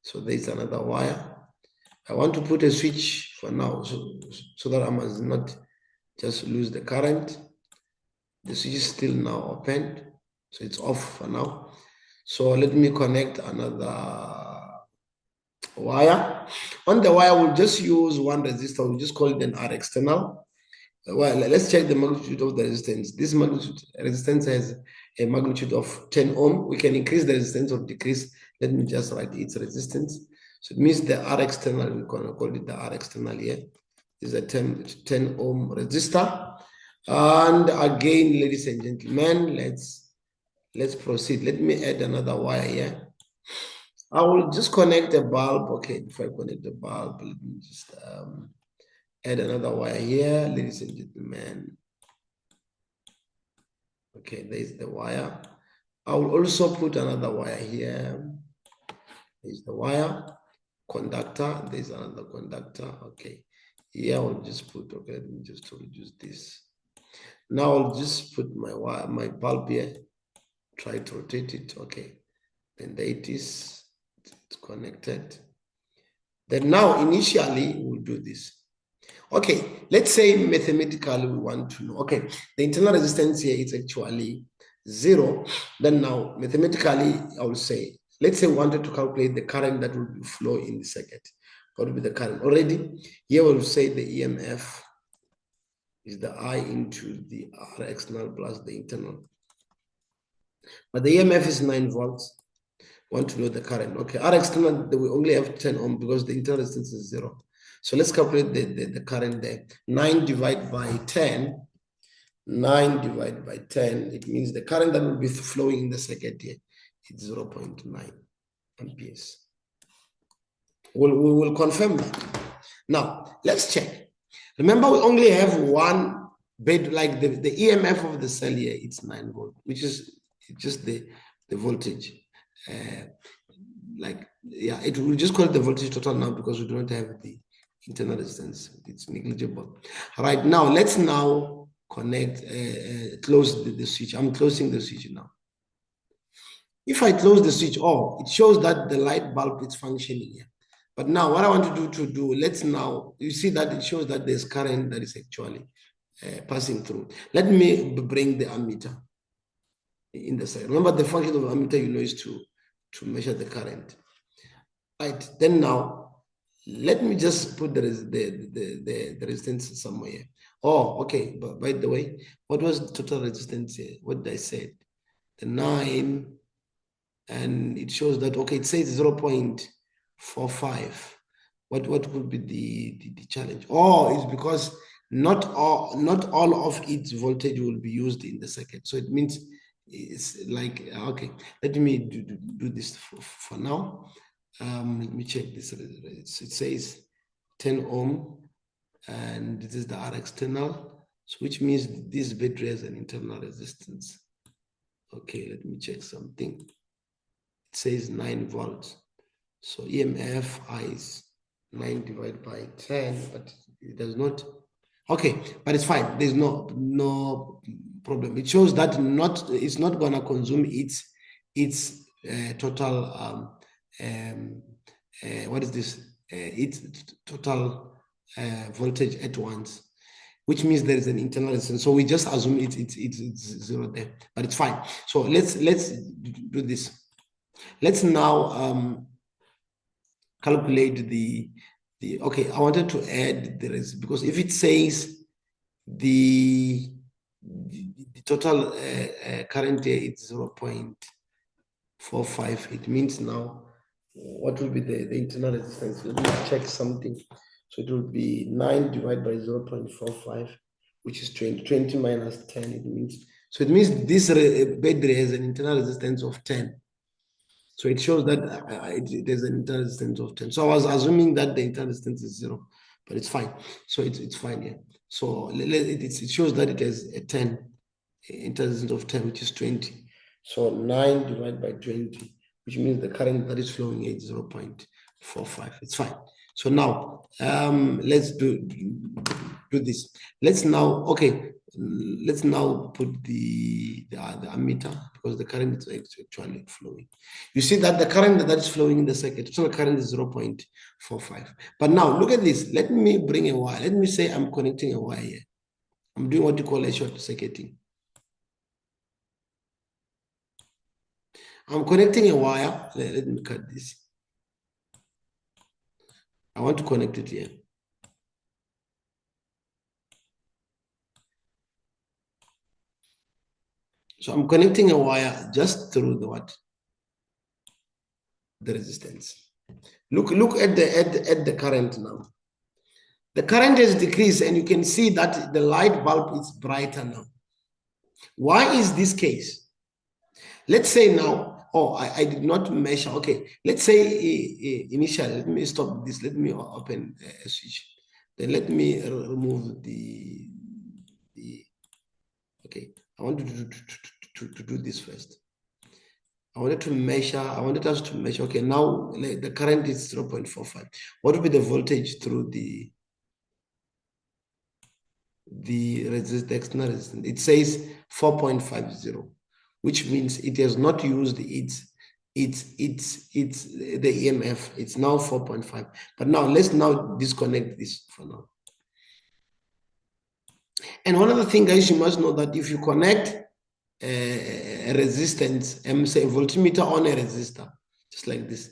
So there's another wire. I want to put a switch for now, so that I must not just lose the current. The switch is still now open, so it's off for now. So let me connect another wire. On the wire, we'll just use one resistor. We'll just call it an R external. Well, let's check the magnitude of the resistance. This resistance has a magnitude of 10 ohm. We can increase the resistance or decrease. Let me just write its resistance. So it means the R external, we're going to call it the R external here. This is a 10 ohm resistor. And again, ladies and gentlemen, let's proceed. Let me add another wire here. I will just connect the bulb. Okay, before I connect the bulb, let me just add another wire here, ladies and gentlemen. Okay, there's the wire. I will also put another wire here. There's the wire. Conductor, there's another conductor. Okay, here I'll just put, okay, let me just reduce this. Now I'll just put my wire, my bulb here, try to rotate it. Okay, and there it is, it's connected. Then now initially we'll do this. Okay, let's say mathematically we want to know, okay, the internal resistance here is actually 0. Then now mathematically I will say, let's say we wanted to calculate the current that will flow in the circuit. What will be the current? Already here we'll say the EMF is the I into the R external plus the internal. But the EMF is 9 volts. Want to know the current. Okay, R external, we only have 10 ohm because the internal resistance is 0. So let's calculate the current there. 9 divided by 10. 9 divided by 10, it means the current that will be flowing in the circuit here is 0.9 amperes. We will confirm that. Now, let's check. Remember, we only have one bed, like the EMF of the cell here, it's 9 volt, which is just the voltage. We'll just call it the voltage total now because we don't have the internal resistance. It's negligible. All right, now let's now connect, close the switch. I'm closing the switch now. If I close the switch, it shows that the light bulb is functioning here. But now what I want to do, let's now, you see that it shows that there's current that is actually passing through. Let me bring the ammeter in the circuit. Remember, the function of the ammeter, is to measure the current. Right, then now, let me just put the resistance somewhere here. Okay, but by the way, what was the total resistance here? What did I say? The 9, and it shows that, okay, it says 0.45. What would be the challenge? It's because not all of its voltage will be used in the circuit. So it means it's like, okay, let me do this for now. Let me check this. It says 10 ohm, and this is the R external, so which means this battery has an internal resistance. Okay, let me check something. It says 9 volts. So EMF I is 9 divided by 10, but it does not. Okay, but it's fine. There's no problem. It shows that it's not gonna consume its total what is this? Its total voltage at once, which means there is an internal resistance. So we just assume it's 0 there, but it's fine. So let's do this. Let's now calculate the okay. I wanted to add the resistance because if it says the total current here is 0.45, it means now what will be the internal resistance? Let me check something. So it will be 9 divided by 0.45, which is 20. 20 minus 10, it means. So it means this battery has an internal resistance of 10. So it shows that it has an internal resistance of 10. So I was assuming that the internal resistance is 0, but it's fine. So it's fine here. So it shows that it has a 10, internal resistance of 10, which is 20. So 9 divided by 20, which means the current that is flowing is 0.45. It's fine. So now let's do this. Let's now put the ammeter, because the current is actually flowing. You see that the current that is flowing in the circuit, so the current is 0.45. But now look at this. Let me bring a wire. Let me say I'm connecting a wire here. I'm doing what you call a short circuiting. I'm connecting a wire. Let me cut this. I want to connect it here. So I'm connecting a wire just through the what? The resistance. Look at the current now. The current has decreased, and you can see that the light bulb is brighter now. Why is this case? Let's say now, I did not measure. Okay, let's say initially, let me stop this. Let me open a switch. Then let me remove the okay. I want to do this first. I wanted us to measure. Okay, now the current is 0.45. What would be the voltage through the external resistance? It says 4.50, which means it has not used its the EMF. It's now 4.5. But now let's now disconnect this for now. And one other thing, guys, you must know that if you connect a resistance, say a voltmeter on a resistor, just like this,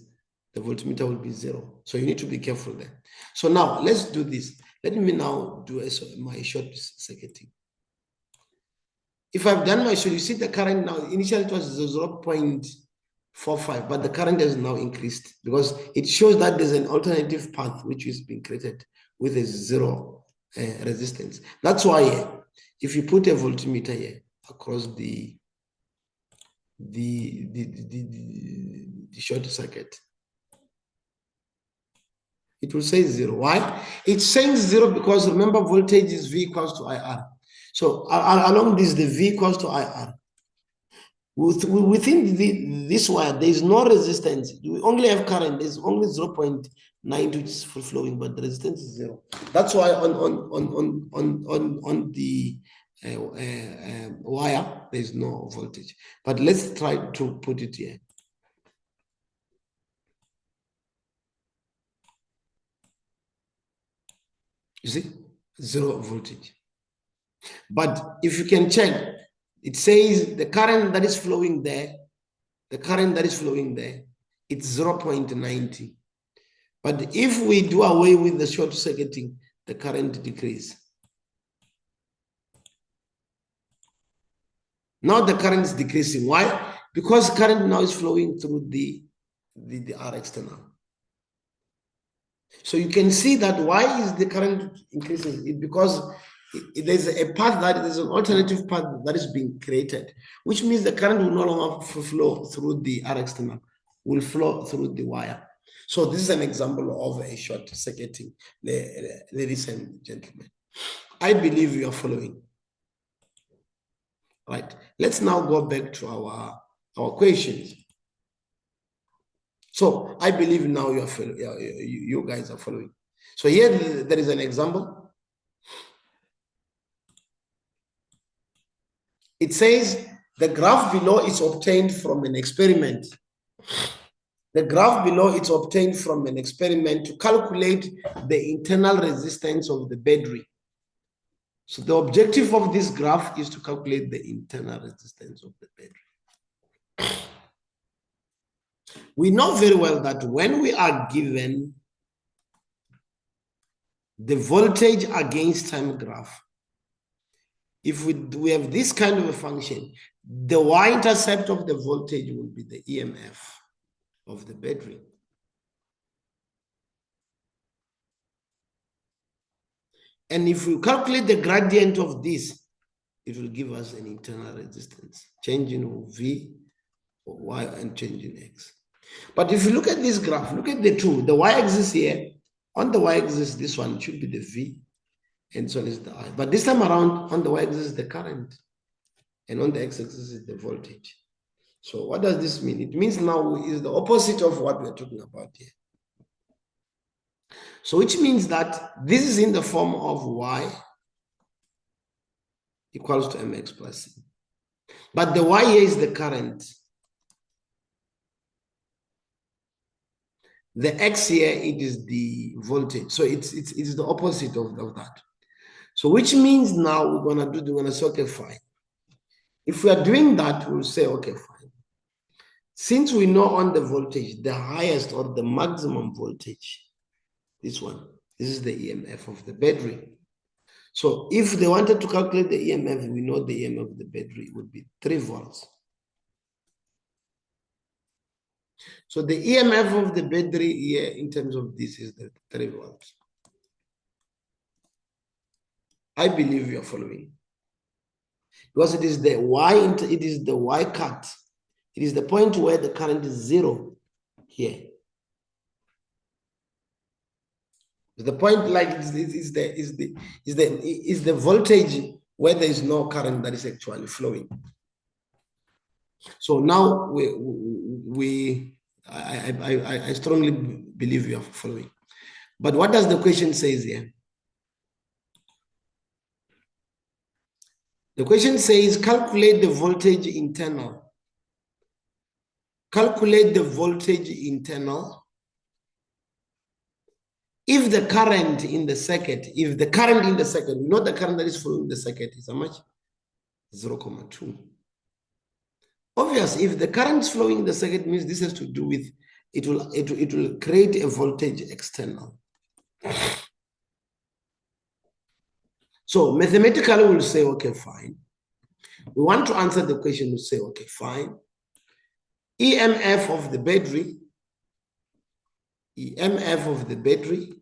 the voltmeter will be 0. So you need to be careful there. So now let's do this. Let me now do my short circuiting. If I've done my short, you see the current now, initially it was 0.45, but the current has now increased because it shows that there's an alternative path which is being created with a 0 resistance. That's why if you put a voltmeter here across the short circuit, it will say 0. Why? It's saying 0 because remember voltage is V equals to IR. So along this, the V equals to IR. Within this wire, there is no resistance. We only have current. There's only 0.9 which is flowing, but the resistance is 0. That's why on the wire, there's no voltage. But let's try to put it here. You see, 0 voltage. But if you can check, it says the current that is flowing there, it's 0.90. But if we do away with the short circuiting, the current decreases. Now the current is decreasing. Why? Because current now is flowing through the R external. So you can see that why is the current increasing? Because there's a path there's an alternative path that is being created, which means the current will no longer flow through the R external, will flow through the wire. So this is an example of a short circuiting, ladies and gentlemen. I believe you are following. Right. Let's now go back to our questions. So I believe now you guys are following. So here there is an example. It says the graph below is obtained from an experiment. The graph below is obtained from an experiment to calculate the internal resistance of the battery. So the objective of this graph is to calculate the internal resistance of the battery. We know very well that when we are given the voltage against time graph, if we have this kind of a function, the y-intercept of the voltage will be the EMF of the battery. And if we calculate the gradient of this, it will give us an internal resistance, changing V or Y and changing X. But if you look at this graph, look at the two, the Y-axis here, on the Y-axis, this one should be the V, and this one is the I. But this time around, on the Y-axis is the current, and on the X-axis is the voltage. So what does this mean? It means now is the opposite of what we're talking about here. So which means that this is in the form of Y equals to mx plus c. But the Y here is the current. The X here, it is the voltage. So it's the opposite of that. So which means now we're gonna say, okay, fine. If we are doing that, we'll say, okay, fine. Since we know on the voltage, the highest or the maximum voltage, this one, this is the EMF of the battery. So if they wanted to calculate the EMF, we know the EMF of the battery would be 3 volts. So the EMF of the battery here in terms of this is the 3 volts. I believe you are following. Because it is the Y cut. It is the point where the current is 0 here. The point like is the voltage where there is no current that is actually flowing. So now I strongly believe you are following. But what does the question say here? The question says calculate the voltage internal. Calculate the voltage internal. If the current in the circuit, we know the current that is flowing in the circuit is how much? 0.2. Obviously, if the current is flowing in the circuit, means this has to do with, it will create a voltage external. So mathematically, we'll say, okay, fine. We want to answer the question, we'll say, okay, fine. EMF of the battery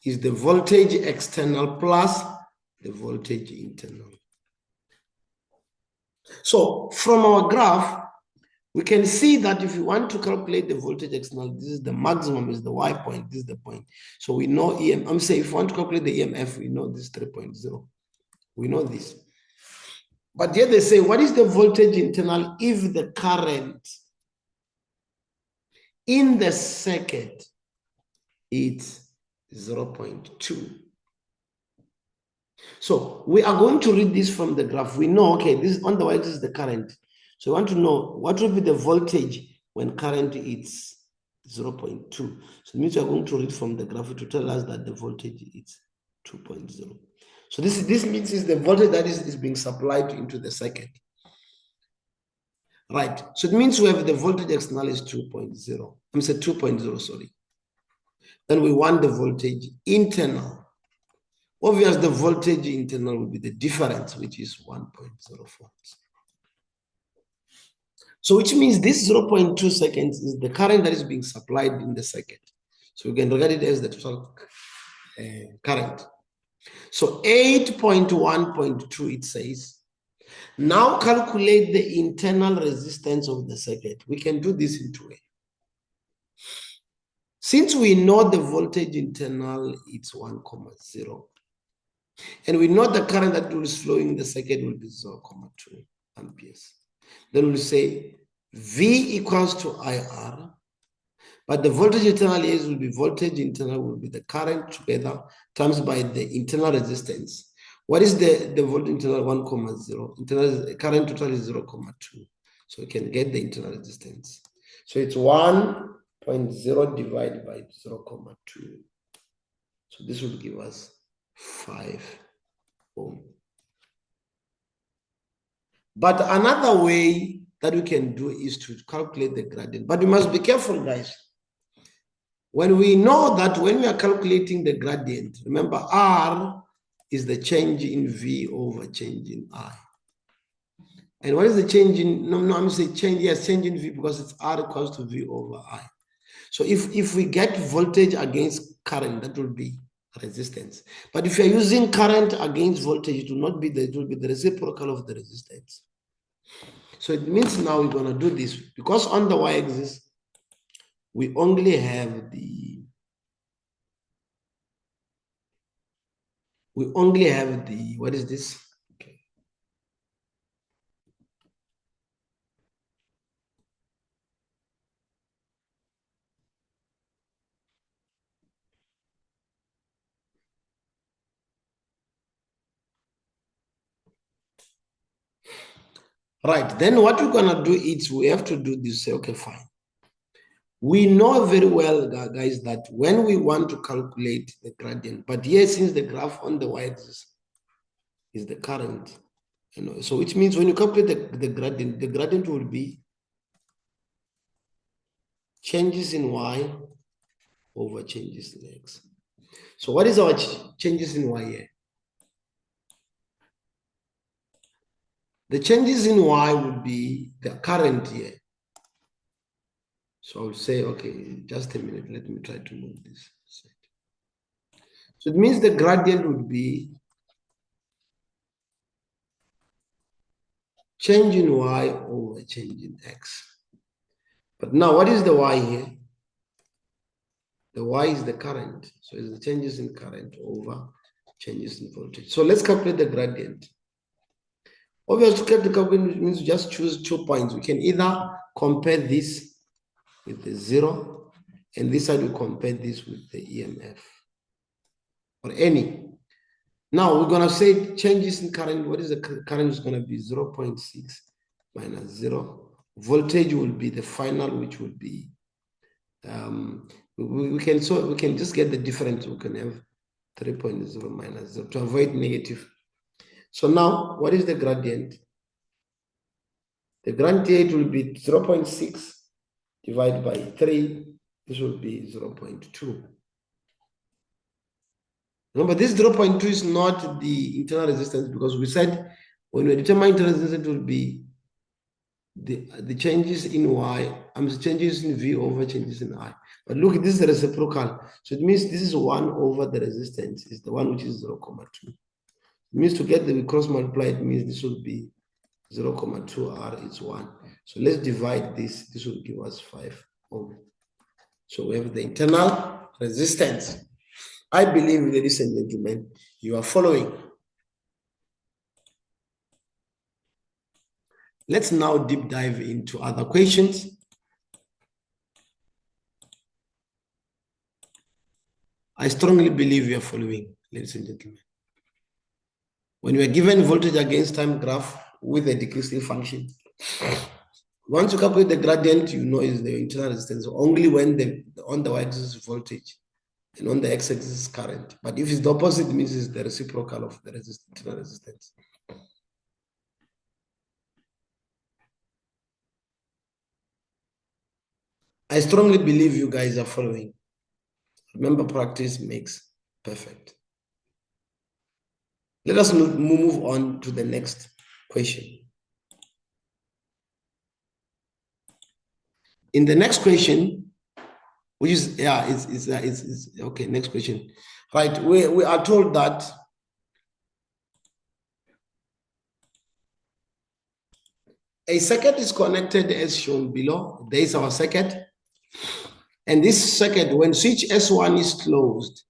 is the voltage external plus the voltage internal. So from our graph, we can see that if you want to calculate the voltage external, this is the maximum, is the Y point, this is the point. So we know I'm saying if you want to calculate the EMF, we know this 3.0. We know this. But here they say, what is the voltage internal if the current in the circuit is 0.2? So we are going to read this from the graph. We know, okay, this on the Y-axis is the current. So we want to know what will be the voltage when current is 0.2. So it means we are going to read from the graph to tell us that the voltage is 2.0. So this means is the voltage that is being supplied into the circuit. Right. So it means we have the voltage external is 2.0. I'm saying 2.0, sorry. Then we want the voltage internal. Obviously, the voltage internal will be the difference, which is 1.0 volts. So which means this 0.2 seconds is the current that is being supplied in the circuit. So we can regard it as the total current. So 8.1.2, it says, now calculate the internal resistance of the circuit. We can do this in 2 ways. Since we know the voltage internal, it's 1.0. And we know the current that is flowing in the circuit will be 0.2 amperes. Then we'll say V equals to IR, but the voltage internal will be the current together times by the internal resistance. What is the voltage internal? 1.0. Internal current total is 0.2. So we can get the internal resistance. So it's 1.0 divided by 0.2. So this will give us 5 ohm. But another way that we can do is to calculate the gradient. But we must be careful, guys. When we know that when we are calculating the gradient, remember R is the change in V over change in I. And what is the change in, I'm saying change, yes, change in V because it's R equals to V over I. So if we get voltage against current, that will be resistance. But if you're using current against voltage, it will not be it will be the reciprocal of the resistance. So it means now we're going to do this because on the y-axis we only have the what is this? Okay. Right, then what we're going to do is we have to do this. Say, okay, fine. We know very well, guys, that when we want to calculate the gradient, but here, since the graph on the y-axis is the current, you know, so which means when you calculate the gradient will be changes in y over changes in x. So what is our changes in y here? The changes in y would be the current here. So I would say, okay, just a minute, let me try to move this. So it means the gradient would be change in y over change in x. But now what is the y here? The y is the current. So it's the changes in current over changes in voltage. So let's calculate the gradient. Obviously, to calculate means we just choose 2 points. We can either compare this with the 0, and this side we compare this with the EMF, or any. Now we're going to say changes in current. What is the current is going to be 0.6 minus 0. Voltage will be the final, which will be, we can just get the difference. We can have 3.0 minus 0 to avoid negative. So now, what is the gradient? The gradient will be 0.6 divided by 3. This will be 0.2. Remember, this 0.2 is not the internal resistance, because we said when we determine internal resistance, it will be the changes in y, changes in V over changes in I. But look, this is the reciprocal. So it means this is 1 over the resistance, is the one which is 0.2. It means to get the cross multiply, it means this will be 0.2 R is 1. So let's divide this. This will give us 5 ohm. So we have the internal resistance. I believe, ladies and gentlemen, you are following. Let's now deep dive into other questions. I strongly believe you are following, ladies and gentlemen. When we are given voltage against time graph with a decreasing function, once you calculate the gradient, you know is the internal resistance only when on the y-axis is voltage and on the x-axis is current. But if it's the opposite, it means it's the reciprocal of the internal resistance. I strongly believe you guys are following. Remember, practice makes perfect. Let us move on to the next question. In the next question, which is, it's okay, next question. Right, we are told that a circuit is connected as shown below. There is our circuit. And this circuit, when switch S1 is closed,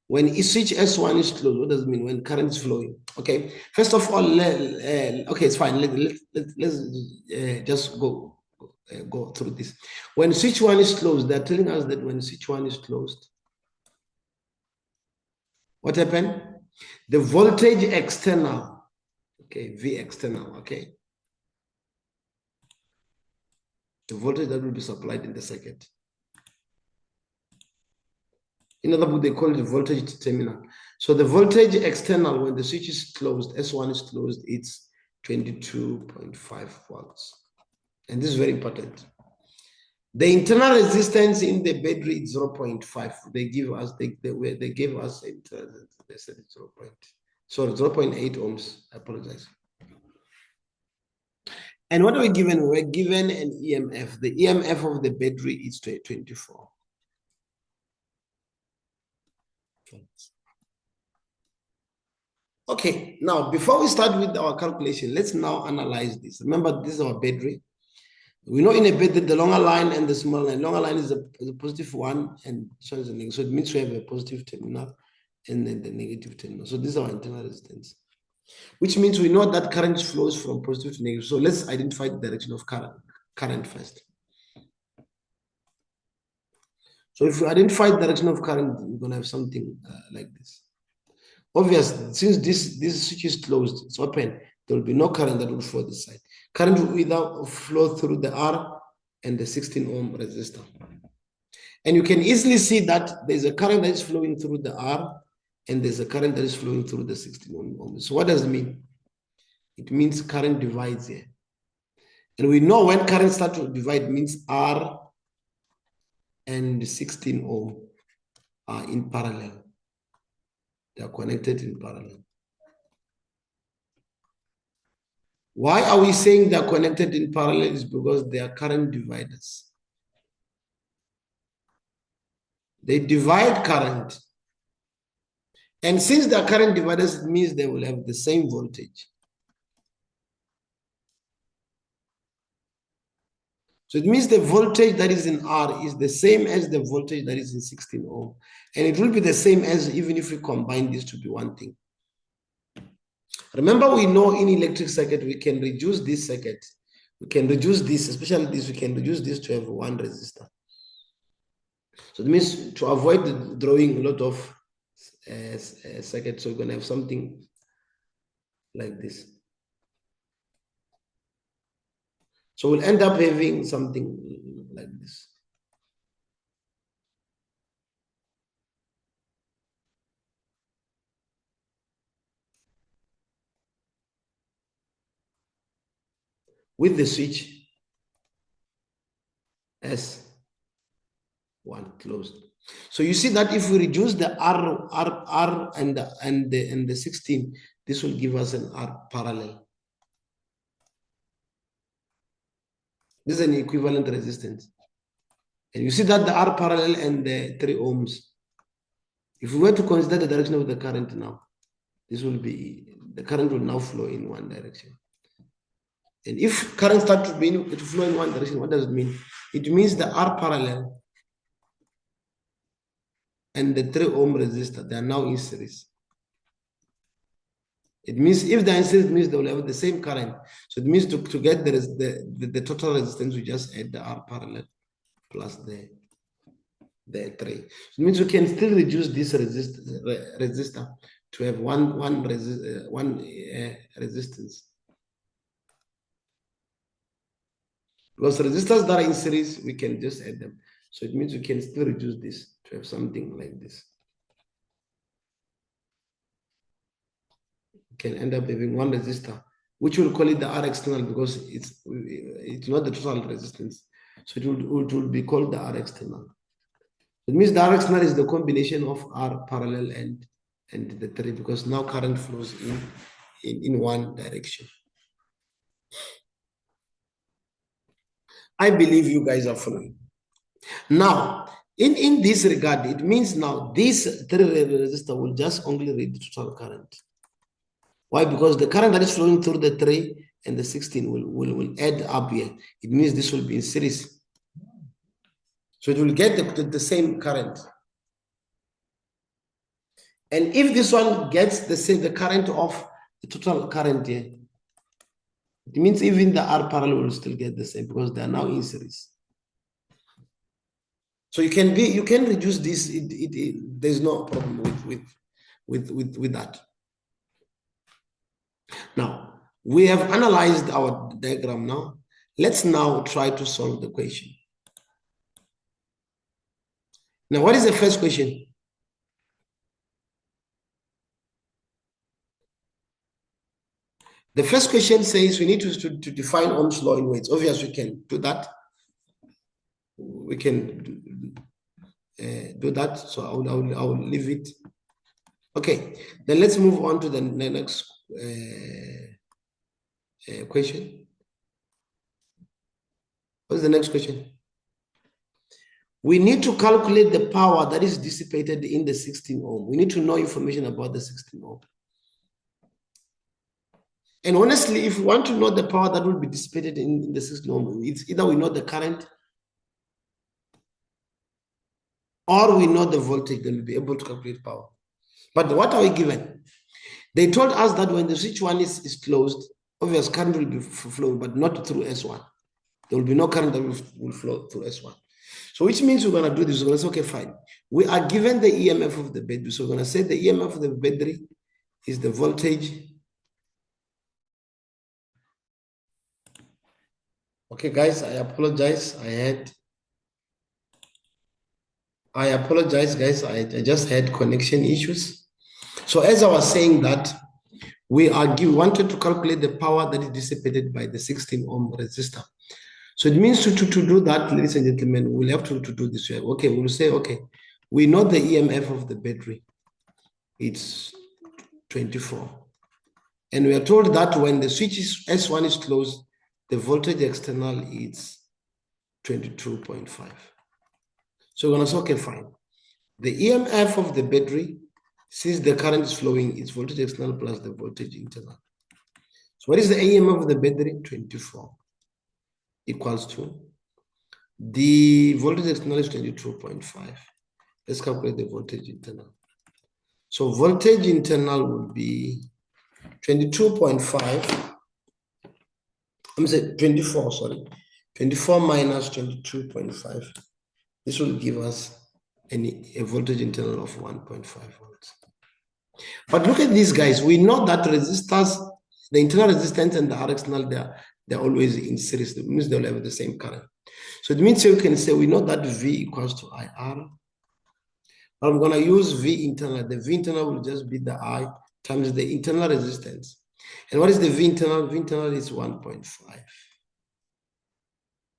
when switch S1 is closed, what does it mean? When current is flowing. Okay, first of all, okay, it's fine. Let's just go through this. When switch 1 is closed, they're telling us that when switch 1 is closed, what happened? The voltage external, okay, V external, okay, the voltage that will be supplied in the circuit. In other words, they call it the voltage terminal. So the voltage external, when the switch is closed, S1 is closed, it's 22.5 volts. And this is very important. The internal resistance in the battery is 0.5. They give us, they gave us, they said it's 0.8 ohms. I apologize. And what are we given? We're given an EMF. The EMF of the battery is 24. Okay, now before we start with our calculation, let's now analyze this. Remember, this is our battery. We know in a battery, the longer line and the smaller line. Longer line is a positive one, and so is a negative. So it means we have a positive terminal and then the negative terminal. So this is our internal resistance, which means we know that current flows from positive to negative. So let's identify the direction of current first. So if we identify the direction of current, we're going to have something like this. Obvious, since this switch is closed, it's open, there will be no current that will flow this side. Current will either flow through the R and the 16 ohm resistor. And you can easily see that there's a current that is flowing through the R and there's a current that is flowing through the 16 ohm. So what does it mean? It means current divides here. And we know when current starts to divide means R and 16 ohm are in parallel. They are connected in parallel. Why are we saying they are connected in parallel? Is because they are current dividers. They divide current. And since they are current dividers, it means they will have the same voltage. So it means the voltage that is in R is the same as the voltage that is in 16 ohm. And it will be the same as even if we combine this to be one thing. Remember, we know in electric circuit, we can reduce this circuit. We can reduce this, especially this, we can reduce this to have one resistor. So it means to avoid drawing a lot of circuits, so we're going to have something like this. So we'll end up having something like this. With the switch S1 closed. So you see that if we reduce the R and the 16, this will give us an R parallel. This is an equivalent resistance. And you see that the R parallel and the 3 ohms. If we were to consider the direction of the current now, this will be, the current will now flow in one direction. And if current starts to flow in one direction, what does it mean? It means the R parallel and the 3 ohm resistor, they are now in series. It means if they're in series, it means they will have the same current. So it means to get the total resistance, we just add the R parallel plus the 3. So it means we can still reduce this resistor to have one resistance. Because resistors that are in series, we can just add them. So it means we can still reduce this to have something like this. We can end up having one resistor, which we'll call it the R external because it's not the total resistance. So it will be called the R external. It means the R external is the combination of R parallel and the 3 because now current flows in one direction. I believe you guys are following. Now, in this regard, it means now this 3 resistor will just only read the total current. Why? Because the current that is flowing through the 3 and the 16 will add up here. It means this will be in series. So it will get the same current. And if this one gets the current of the total current here, it means even the R parallel will still get the same because they are now in series. So you can reduce this. There's no problem with that. Now we have analyzed our diagram. Now let's now try to solve the question. Now, what is the first question? The first question says we need to define Ohm's law in weights. Obviously, we can do that. We can do that. So I will leave it. Okay, then let's move on to the next question. What's the next question? we need to calculate the power that is dissipated in the 16 ohm. We need to know information about the 16 ohm. And honestly, if we want to know the power that will be dissipated in the 16 ohm, it's either we know the current or we know the voltage, then we'll be able to calculate power. But what are we given? They told us that when the switch 1 is closed, obvious current will be flowing, but not through S1. There will be no current that will flow through S1. So which means we're going to do this. We're going to say, okay, fine. We are given the EMF of the battery. So we're going to say the EMF of the battery is the voltage. Okay, guys, I apologize. I apologize, guys. I just had connection issues. So as I was saying that, we wanted to calculate the power that is dissipated by the 16 ohm resistor. So it means to do that, ladies and gentlemen, we'll have to do this way. Okay, we'll say, okay, we know the EMF of the battery. It's 24. And we are told that when the switch S1 is closed, the voltage external is 22.5. So we're going to say, okay, fine. The EMF of the battery, since the current is flowing, it's voltage external plus the voltage internal. So what is the EMF of the battery? 24 equals to the voltage external is 22.5. Let's calculate the voltage internal. So voltage internal would be 22.5. I'm saying 24, sorry. 24 minus 22.5. This will give us a voltage internal of 1.5 volts. But look at these guys. We know that resistors, the internal resistance and the R external, they're always in series. It means they'll have the same current. So it means you can say we know that V equals to IR. But I'm going to use V internal. The V internal will just be the I times the internal resistance. And what is the V internal? V internal is 1.5.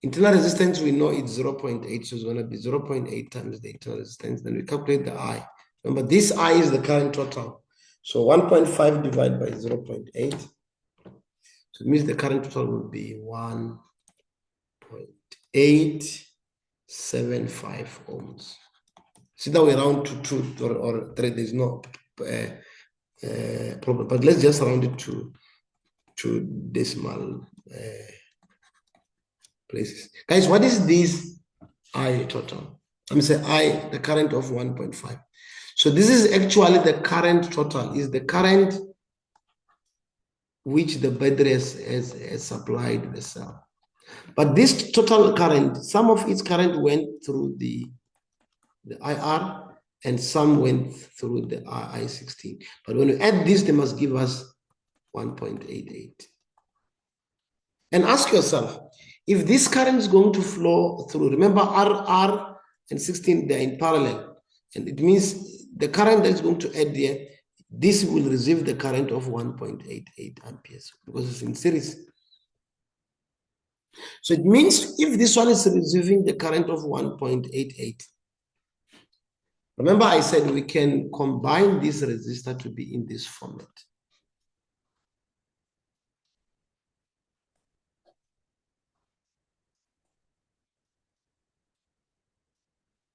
Internal resistance, we know it's 0.8, so it's going to be 0.8 times the internal resistance. Then we calculate the I. Remember, this I is the current total. So 1.5 divided by 0.8. So it means the current total will be 1.875 ohms. See that we round to 2 or 3, there's no problem. But let's just round it to decimal places. Guys, what is this I total? I'm saying I, the current of 1.5. So this is actually the current total, is the current which the battery has supplied the cell. But this total current, some of its current went through the IR and some went through the I16. But when you add this, they must give us 1.88. And ask yourself, if this current is going to flow through, remember R and 16, they're in parallel. And it means the current that is going to add there, this will receive the current of 1.88 amperes because it's in series. So it means if this one is receiving the current of 1.88, remember I said we can combine this resistor to be in this format.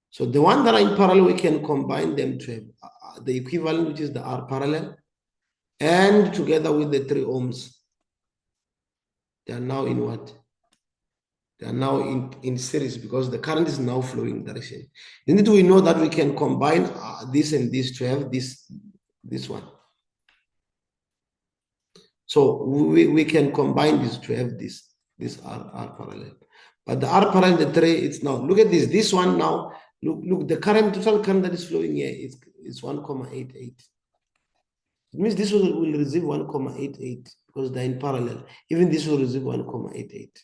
So the one that are in parallel, we can combine them to have the equivalent, which is the R parallel, and together with the 3 ohms. They are now in what? They are now in series because the current is now flowing in direction. Then we know that we can combine this and this to have this one. So we can combine this to have this R parallel. But the R parallel, the 3, it's now, look at this. This one now, look, the current, total current that is flowing here is 1.88. It means this will receive 1.88 because they're in parallel. Even this will receive 1.88.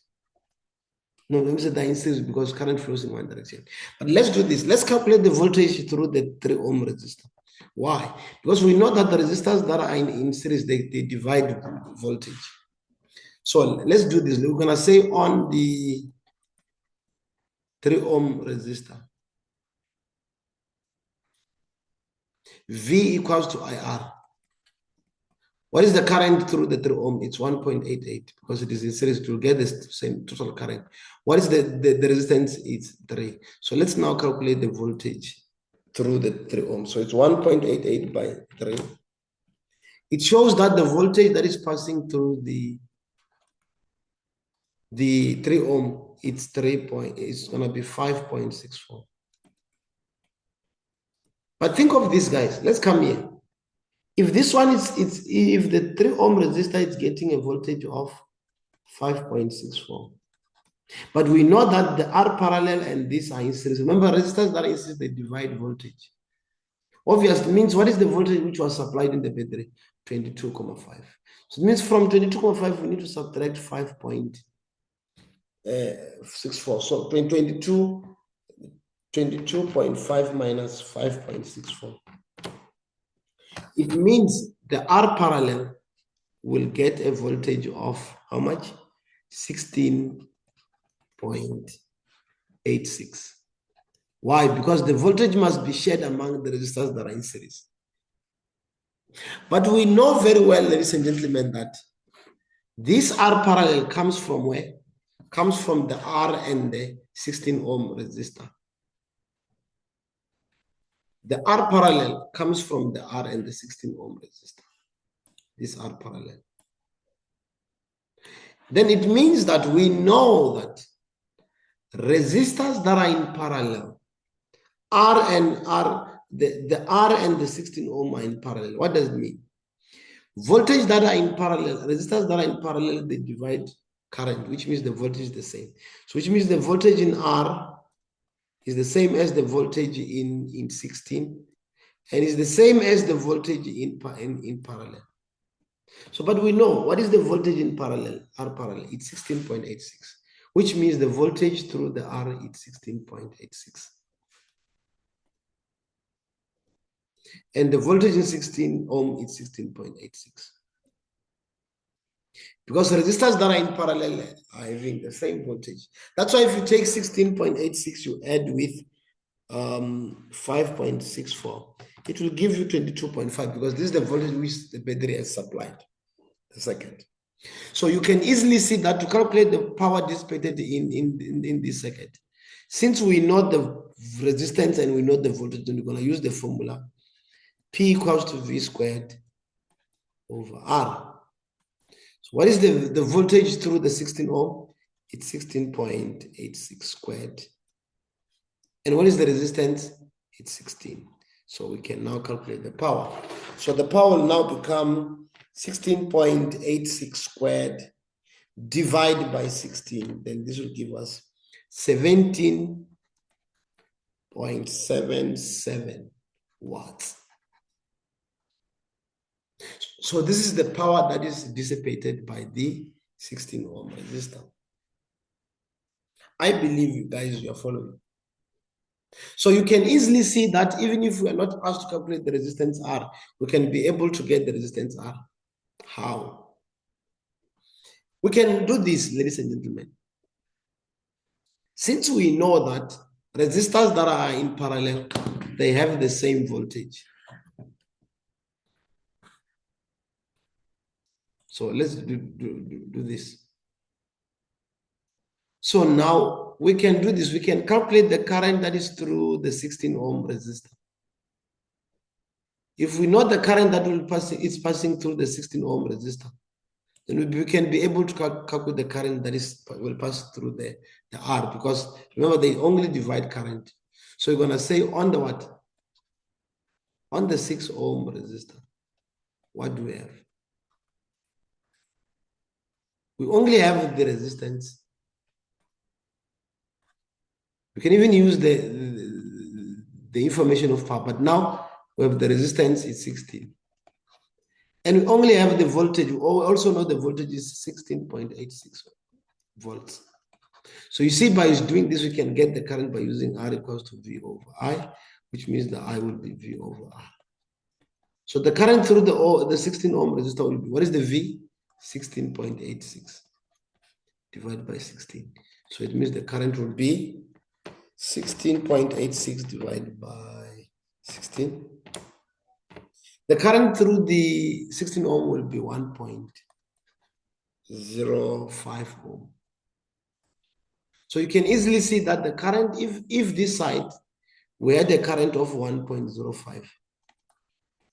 No, let me say they're in series because current flows in one direction. But let's do this. Let's calculate the voltage through the 3 ohm resistor. Why? Because we know that the resistors that are in series, they divide voltage. So let's do this. We're going to say on the 3 ohm resistor, V equals to IR. What is the current through the 3 ohm? It's 1.88 because it is in series. It will get the same total current. What is the resistance? It's 3. So let's now calculate the voltage through the 3 ohm. So it's 1.88 by 3. It shows that the voltage that is passing through the 3 ohm, it's gonna be 5.64. But think of this, guys. Let's come here. If this one if the 3 ohm resistor is getting a voltage of 5.64, but we know that the R parallel and these are in series. Remember, resistors that are in series, they divide voltage. Obviously, means what is the voltage which was supplied in the battery? 22.5. So it means from 22.5, we need to subtract 5.64. So 22.5 minus 5.64. It means the R parallel will get a voltage of how much? 16.86. Why? Because the voltage must be shared among the resistors that are in series. But we know very well, ladies and gentlemen, that this R parallel comes from where? Comes from the R and the 16 ohm resistor. The R parallel comes from the R and the 16 ohm resistor. This R parallel. Then it means that we know that resistors that are in parallel, the R and the 16 ohm are in parallel. What does it mean? Voltage that are in parallel, resistors that are in parallel, they divide current, which means the voltage is the same. So which means the voltage in R is the same as the voltage in 16, and is the same as the voltage in parallel. So, but we know what is the voltage in parallel, R parallel, it's 16.86, which means the voltage through the R is 16.86. And the voltage in 16 ohm is 16.86. Because resistors that are in parallel are having the same voltage. That's why if you take 16.86, you add with 5.64, it will give you 22.5 because this is the voltage which the battery has supplied. The second. So you can easily see that to calculate the power dissipated in this circuit. Since we know the resistance and we know the voltage, then we're going to use the formula P equals to V squared over R. So what is the voltage through the 16 ohm? It's 16.86 squared. And what is the resistance? It's 16. So we can now calculate the power. So the power will now become 16.86 squared divided by 16. Then this will give us 17.77 watts. So this is the power that is dissipated by the 16 ohm resistor. I believe you guys are following. So you can easily see that even if we are not asked to calculate the resistance R, we can be able to get the resistance R. How? We can do this, ladies and gentlemen. Since we know that resistors that are in parallel, they have the same voltage. So let's do this. So now we can do this. We can calculate the current that is through the 16 ohm resistor. If we know the current that is passing through the 16 ohm resistor, then we can be able to calculate the current that will pass through the R, because remember they only divide current. So you're gonna say on the what? On the 6 ohm resistor, what do we have? We only have the resistance. We can even use the information of power, but now we have the resistance is 16. And we only have the voltage. We also know the voltage is 16.86 volts. So you see, by doing this, we can get the current by using R equals to V over I, which means the I will be V over R. So the current through the 16 ohm resistor will be, what is the V? 16.86 divided by 16. So it means the current will be 16.86 divided by 16. The current through the 16 ohm will be 1.05 ohm. So you can easily see that the current, if this side, we had a current of 1.05.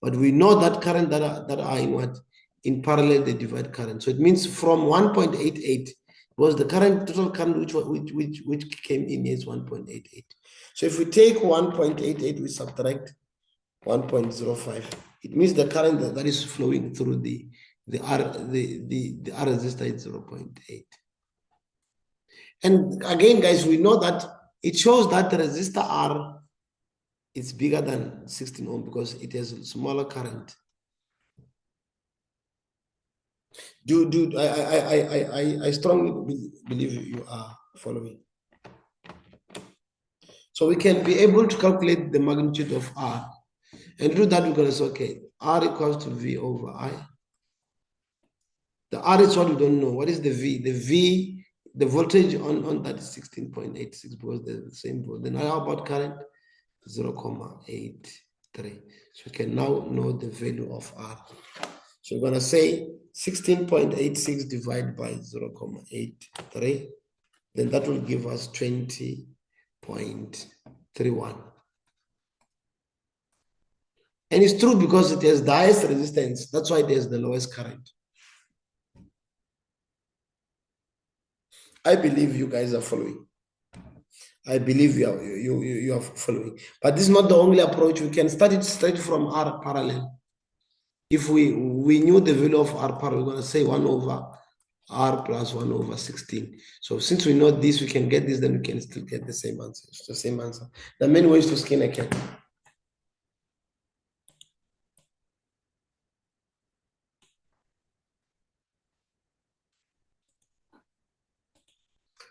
But we know that current that are in what? In parallel, they divide current. So it means from 1.88 was the current, total current which came in is 1.88. So if we take 1.88, we subtract 1.05, it means the current that is flowing through the R resistor is 0.8. And again, guys, we know that it shows that the resistor R is bigger than 16 ohm because it has a smaller current. I strongly believe you are following. So we can be able to calculate the magnitude of R. And to do that, we're going to say, okay, R equals to V over I. The R is what we don't know. What is the V? The V, the voltage on that is 16.86 because they're the same voltage. Then how about current? 0.83. So we can now know the value of R. So we're going to say 16.86 divided by 0.83. Then that will give us 20.31. And it's true because it has the highest resistance. That's why it has the lowest current. I believe you guys are following. I believe you are following. But this is not the only approach. We can start it straight from R parallel. If we knew the value of R parallel, we're going to say 1 over R plus 1 over 16. So since we know this, we can get this, then we can still get the same answer. It's the same answer. There are many ways to skin a cat.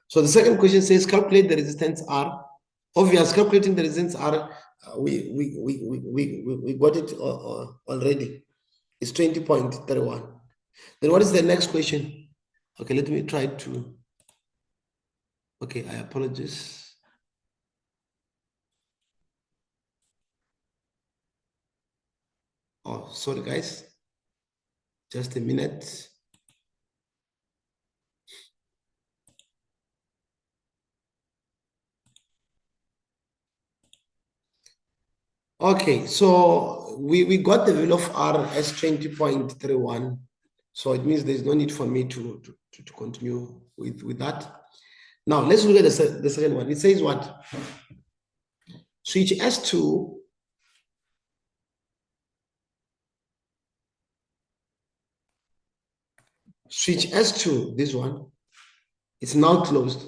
So the second question says calculate the resistance R. Obviously, calculating the resistance R, we got it already. It's 20.31. Then what is the next question? Okay, let me try to. Okay, I apologize. Oh, sorry, guys. Just a minute. Okay, so we got the value of R as 20.31. So it means there's no need for me to continue with that. Now, let's look at the second one. It says what? Switch S2 switch S2, this one, it's now closed.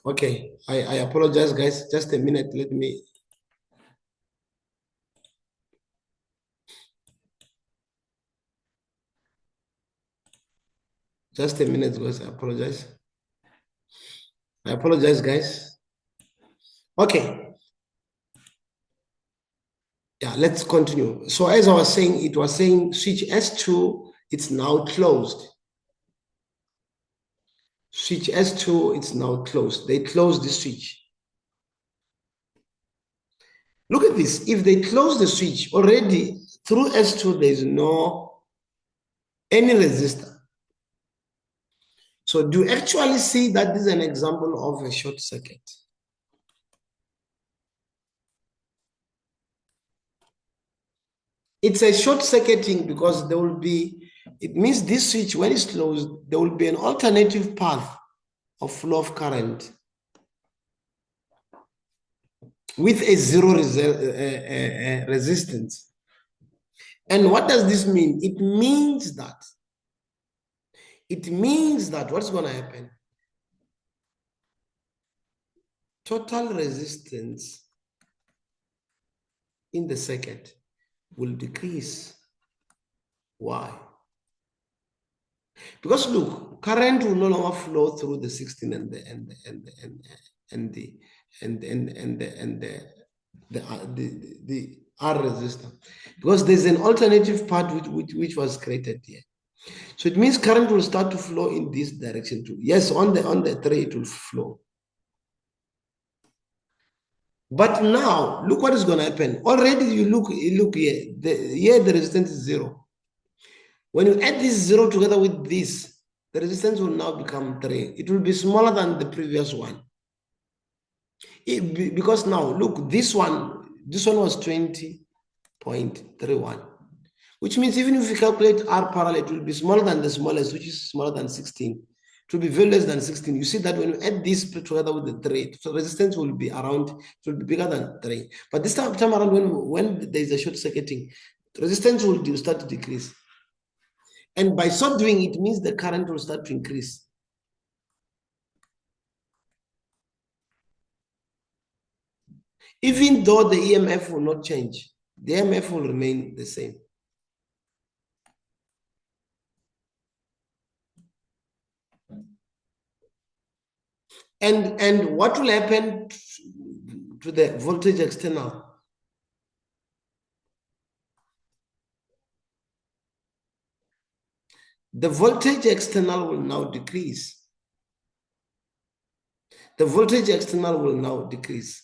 Okay, I apologize, guys. Just a minute, let me. Just a minute, guys. I apologize. I apologize, guys. Okay. Yeah, let's continue. So as I was saying, it was saying switch S2, it's now closed. Switch S2, it's now closed. They closed the switch. Look at this. If they close the switch already through S2, there is no any resistor. So do you actually see that this is an example of a short circuit? It's a short circuiting because there will be, it means this switch, when it's closed, there will be an alternative path of flow of current with a zero resistance. And what does this mean? It means that what's going to happen? Total resistance in the circuit will decrease. Why? Because look, current will no longer flow through the 16 and the R resistor, because there's an alternative path which was created here. So it means current will start to flow in this direction too. Yes, on the tray it will flow. But now, look what is going to happen. Already you look here. Here the resistance is 0. When you add this 0 together with this, the resistance will now become 3. It will be smaller than the previous one. Because now, look, this one was 20.31. Which means even if you calculate R parallel, it will be smaller than the smallest, which is smaller than 16. It will be very less than 16. You see that when you add this together with the 3, so resistance will be around, it will be bigger than 3. But this time around, when there is a short circuiting, resistance will start to decrease. And by so doing, it means the current will start to increase. Even though the EMF will not change, the EMF will remain the same. And what will happen to the voltage external? The voltage external will now decrease. The voltage external will now decrease.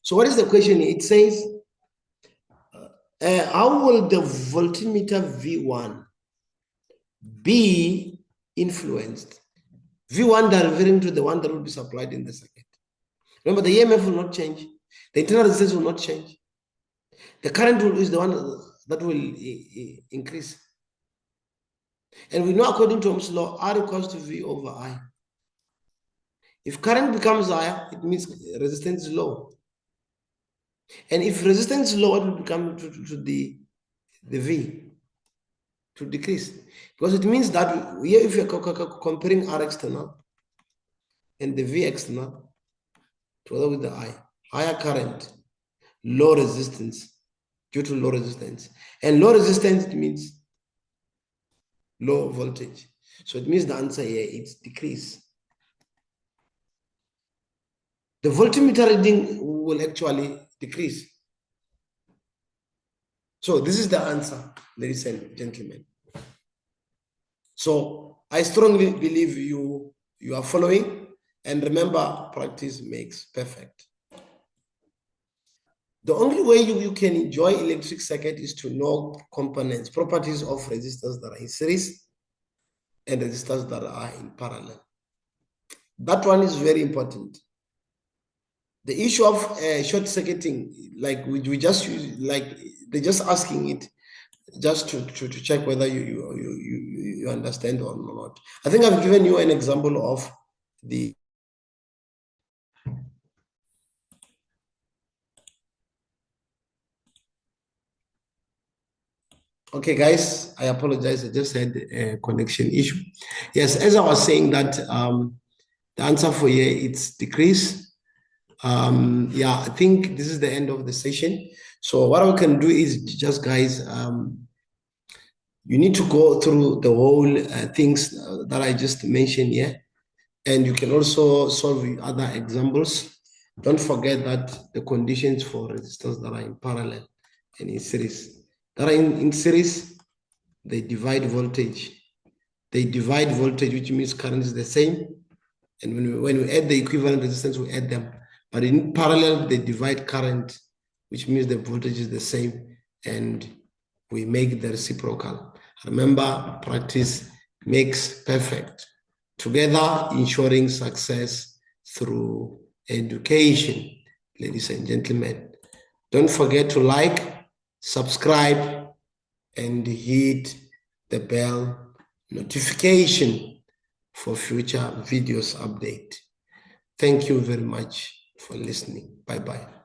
So what is the question? It says, how will the voltmeter V1 be influenced? V1 that referring to the one that will be supplied in the circuit. Remember, the EMF will not change. The internal resistance will not change. The current is the one that will increase. And we know according to Ohm's law, R equals to V over I. If current becomes higher, it means resistance is low. And if resistance is low, what will become to the V? To decrease. Because it means that here, if you're comparing R external and the V external together with the I, higher current, low resistance, due to low resistance. And low resistance, it means low voltage. So it means the answer here is decrease. The voltmeter reading will actually decrease. So this is the answer, ladies and gentlemen. So I strongly believe you are following. And remember, practice makes perfect. The only way you can enjoy electric circuit is to know components, properties of resistors that are in series and resistors that are in parallel. That one is very important. The issue of short circuiting, like we just use, like they're just asking it just to check whether you understand or not. I think I've given you an example of the okay, guys, I apologize. I just had a connection issue. Yes, as I was saying that the answer for here, it's decrease. Yeah, I think this is the end of the session. So what we can do is just, guys, you need to go through the whole things that I just mentioned here. And you can also solve other examples. Don't forget that the conditions for resistors that are in parallel and in series. That are in series, they divide voltage. They divide voltage, which means current is the same. And when we add the equivalent resistance, we add them. But in parallel, they divide current, which means the voltage is the same. And we make the reciprocal. Remember, practice makes perfect. Together, ensuring success through education, ladies and gentlemen. Don't forget to like, subscribe, and hit the bell notification for future videos update. Thank you very much for listening. Bye-bye.